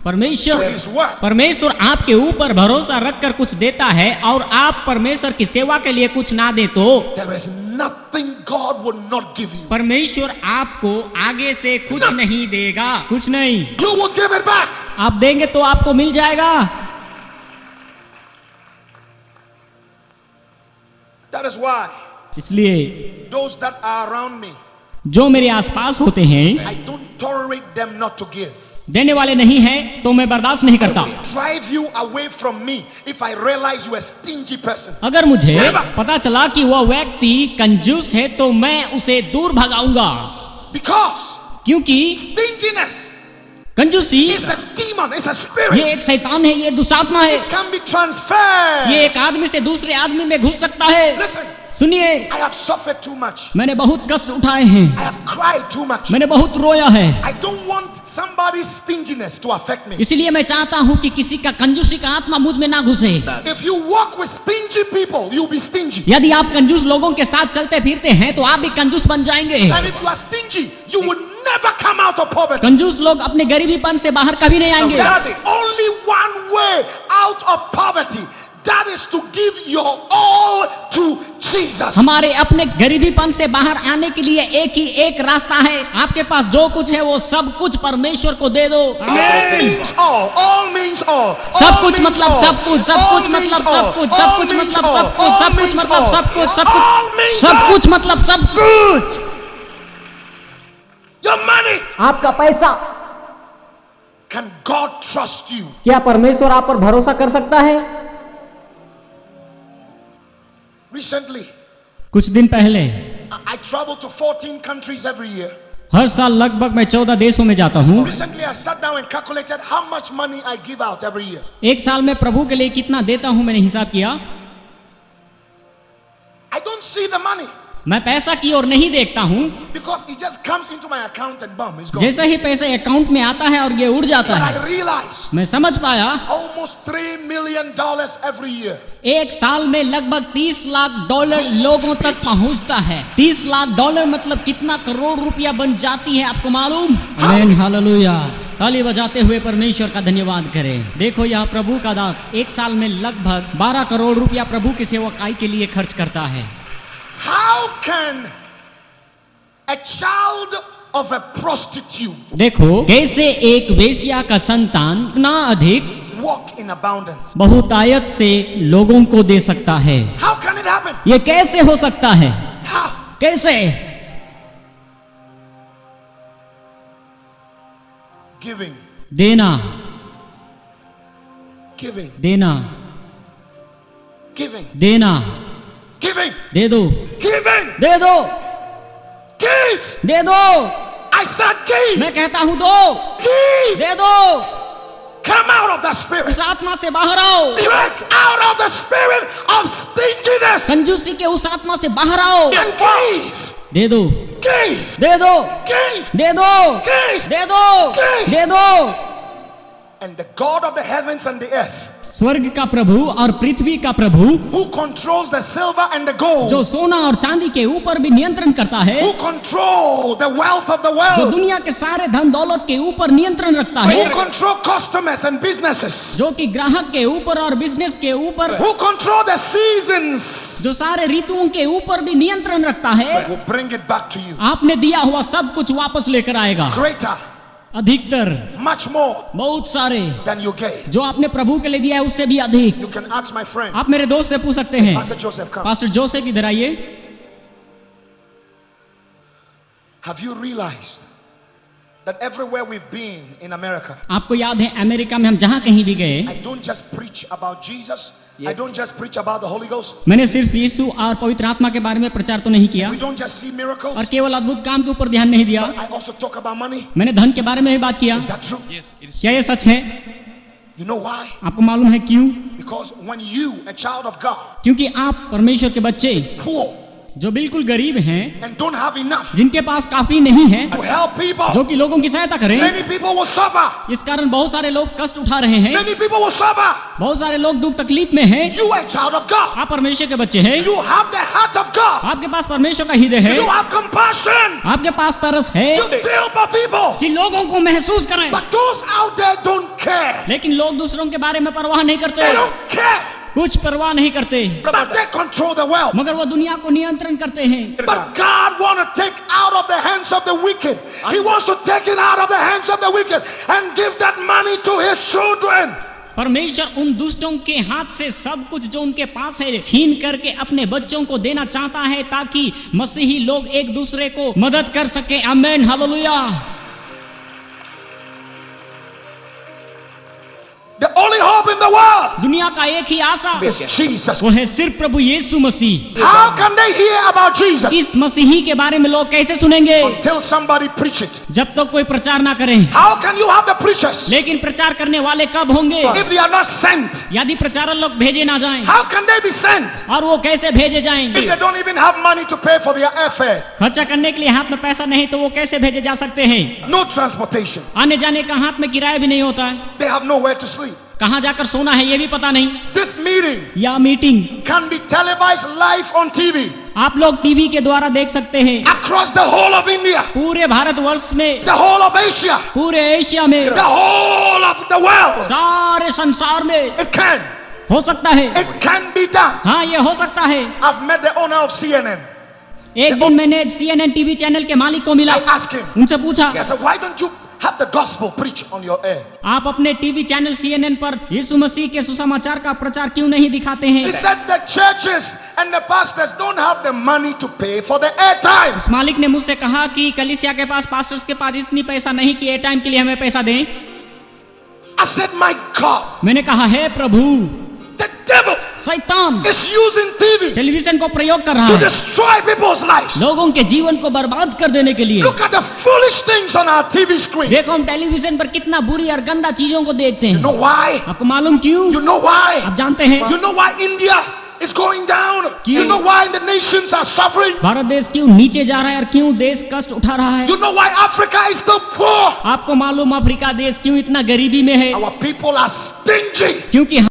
to His work, परमेश्वर आपके ऊपर भरोसा रखकर कुछ देता है और आप परमेश्वर की सेवा के लिए कुछ ना दे तो there is nothing God would not give you. परमेश्वर आपको आगे से कुछ नहीं देगा, कुछ नहीं। You will give it back. आप देंगे तो आपको मिल जाएगा। That is why इसलिए those that are around me, जो मेरे आसपास होते हैं, I don't tolerate them not to give. देने वाले नहीं हैं तो मैं बर्दाश्त नहीं करता। Drive you away from me if I realize you are a stingy person. अगर मुझे पता चला कि वह व्यक्ति कंजूस है तो मैं उसे दूर भगाऊंगा। Because क्योंकि stinginess कंजूसी is a demon, it's a spirit. ये एक शैतान है, ये दुष्टात्मा है। It can be transferred. ये एक आदमी से दूसरे आदमी में घुस सकता है। Listen, सुनिए, I have suffered too much. मैंने बहुत कष्ट उठाए हैं, I have cried too much. मैंने बहुत रोया है। I don't want somebody's stinginess to affect me. इसलिए मैं चाहता हूँ कि किसी का कंजूसी का आत्मा मुझ में ना घुसे। If you walk with stingy people, you'll be stingy. यदि आप कंजूस लोगों के साथ चलते फिरते हैं तो आप भी कंजूस बन जाएंगे। And if you are stingy, you will never come out of poverty. कंजूस लोग अपने गरीबीपन से बाहर कभी नहीं आएंगे। There is only one way out of poverty. That is to give your all to Jesus. हमारे अपने गरीबीपन से बाहर आने के लिए एक ही एक रास्ता है। आपके पास जो कुछ है वो सब कुछ परमेश्वर को दे दो। All means all. All means all. सब कुछ मतलब सब कुछ, सब कुछ मतलब सब कुछ, सब कुछ मतलब सब कुछ, सब कुछ मतलब सब कुछ, सब कुछ, सब कुछ मतलब सब कुछ। Your money. आपका पैसा। Can God trust you? क्या परमेश्वर आप पर भरोसा कर सकता है? Recently, कुछ दिन पहले I travel to 14 countries every year. हर साल लगभग मैं 14 देशों में जाता हूँ। Recently, I sat down and calculated how much money I give out every year. एक साल में प्रभु के लिए कितना देता हूँ मैंने हिसाब किया। I don't see the money मैं पैसा की ओर नहीं देखता हूँ, because it just comes into my account and boom, it's gone. जैसे ही पैसा अकाउंट में आता है और ये उड़ जाता But है। I realized मैं समझ पाया almost $3 million every year. एक साल में लगभग 30 लाख डॉलर लोगों तक पहुंचता है। 30 लाख डॉलर मतलब कितना करोड़ रुपया बन जाती है आपको मालूम? आमीन, हालेलुया। ताली बजाते हुए परमेश्वर का धन्यवाद करें। देखो यह प्रभु का दास एक साल में लगभग 12 करोड़ रुपया प्रभु की सेवकाई के लिए खर्च करता है। How can a child of a prostitute देखो कैसे एक वेश्या का संतान इतना अधिक walk in abundance? बहुतायत से लोगों को दे सकता है। How can it happen? ये कैसे हो सकता है? How? कैसे? Giving, देना, giving, देना, giving, देना, giving, दे दो, giving, दे दो, give. दे दो। I said give. मैं कहता हूँ दो, Give. दे दो। Come out of the spirit. उस आत्मा से बाहर आओ, Break out of the spirit of stinginess कंजूसी के उस आत्मा से बाहर आओ। and give. दे दो, Give. दे दो, Give. दे दो, Give. दे दो, दे दो। And the God of the heavens and the earth, स्वर्ग का प्रभु और पृथ्वी का प्रभु who controls the silver and the gold, जो सोना और चांदी के ऊपर भी नियंत्रण करता है, who control the wealth of the जो world, दुनिया के सारे धन दौलत के ऊपर नियंत्रण रखता who है, control customers and businesses, जो कि ग्राहक के ऊपर और बिजनेस के ऊपर, who control the seasons, जो सारे ऋतुओं के ऊपर भी नियंत्रण रखता है, will bring it back to you. आपने दिया हुआ सब कुछ वापस लेकर आएगा। Greater, अधिकतर, much more बहुत सारे than you gave. जो आपने प्रभु के लिए दिया है उससे भी अधिक। You can ask my friend, आप मेरे दोस्त से पूछ सकते हैं। Pastor Joseph, come. Pastor Joseph इधर आइए। Have you realized that everywhere we've been in America, आपको याद है अमेरिका में हम जहाँ कहीं भी गए, I don't just preach about Jesus, I don't just preach about the Holy Ghost, मैंने सिर्फ यीशु और पवित्र आत्मा के बारे में प्रचार तो नहीं किया we don't just see miracles, और केवल अद्भुत काम के ऊपर ध्यान नहीं दिया, I also talk about money. मैंने धन के बारे में भी बात किया। Is that true? Yes, it is. क्या ये सच है? You know why? आपको मालूम है क्यों? Because when you, a child of God, क्योंकि आप परमेश्वर के बच्चे poor जो बिल्कुल गरीब हैं, and don't have enough जिनके पास काफी नहीं है, to help people, जो कि लोगों की सहायता करें, many people will suffer. इस कारण बहुत सारे लोग कष्ट उठा रहे हैं, Many people will suffer. बहुत सारे लोग दुख तकलीफ में हैं। You are a child of God. आप परमेश्वर के बच्चे हैं, You have the heart of God. आपके पास परमेश्वर का हृदय है, You have compassion. आपके पास तरस है You feel for people. कि लोगों को महसूस करें, But those out there don't care. लेकिन लोग दूसरों के बारे में परवाह नहीं करते, They don't care. कुछ परवाह नहीं करते, But they control the world. मगर वो दुनिया को नियंत्रण करते हैं। But God wants to take out of the hands of the wicked. He wants to take it out of the hands of the wicked and give that money to his children. परमेश्वर उन दुष्टों के हाथ से सब कुछ जो उनके पास है छीन करके अपने बच्चों को देना चाहता है, ताकि मसीही लोग एक दूसरे को मदद कर सके। आमीन, hallelujah. The only hope in the world दुनिया का एक ही आशा is Jesus. वो है सिर्फ प्रभु यीशु मसीह। How can they hear about Jesus इस मसीही के बारे में लोग कैसे सुनेंगे until somebody preach it? जब तक कोई प्रचार ना करें। How can you have the preachers लेकिन प्रचार करने वाले कब होंगे if they are not sent? यदि प्रचारक लोग भेजे ना जाएं? How can they be sent और वो कैसे भेजे if जाएंगे? they don't even have money to pay for their airfare? खर्चा करने के लिए हाथ में पैसा नहीं तो वो कैसे भेजे जा सकते हैं? No transportation. आने जाने का हाथ में किराया भी नहीं होता है, They have nowhere to sleep. कहाँ जाकर सोना है ये भी पता नहीं। This meeting या meeting can be televised live on TV आप लोग टीवी के द्वारा देख सकते हैं, across the whole of India, पूरे भारतवर्ष में, the whole of Asia, पूरे एशिया में, the whole of the world. सारे संसार में It can. हो सकता है। It can be done. हाँ, ये हो सकता है। I've met the owner of CNN. एक दिन मैंने CNN टीवी चैनल के मालिक को मिला, I asked him, उनसे पूछा, I said, why don't you have the gospel preached on your air? आप अपने टीवी चैनल CNN पर यीशु मसीह के सुसमाचार का प्रचार क्यों नहीं दिखाते He हैं? said the churches and the pastors don't have the money to pay for the airtime. इस मालिक ने मुझसे कहा कि कलीसिया के पास, पास्टर्स के पास इतनी पैसा नहीं कि एयर टाइम के लिए हमें पैसा दें। I said, my God, मैंने कहा, है प्रभु, the devil शैतान is using TV टेलीविजन को प्रयोग कर रहा to है destroy people's lives. लोगों के जीवन को बर्बाद कर देने के लिए। Look at the foolish things on our TV screen. देखो हम टेलीविजन पर कितना बुरी और गंदा चीजों को देखते You हैं। know why? आपको मालूम क्यों? You know why? आप जानते हैं You know why India is going down? You know why the nations are suffering? Bharat देश क्यों नीचे जा रहा है और क्यों देश कष्ट उठा रहा है? You know why Africa is so poor? आपको मालूम अफ्रीका देश क्यों इतना गरीबी में है? Our people are stingy. क्योंकि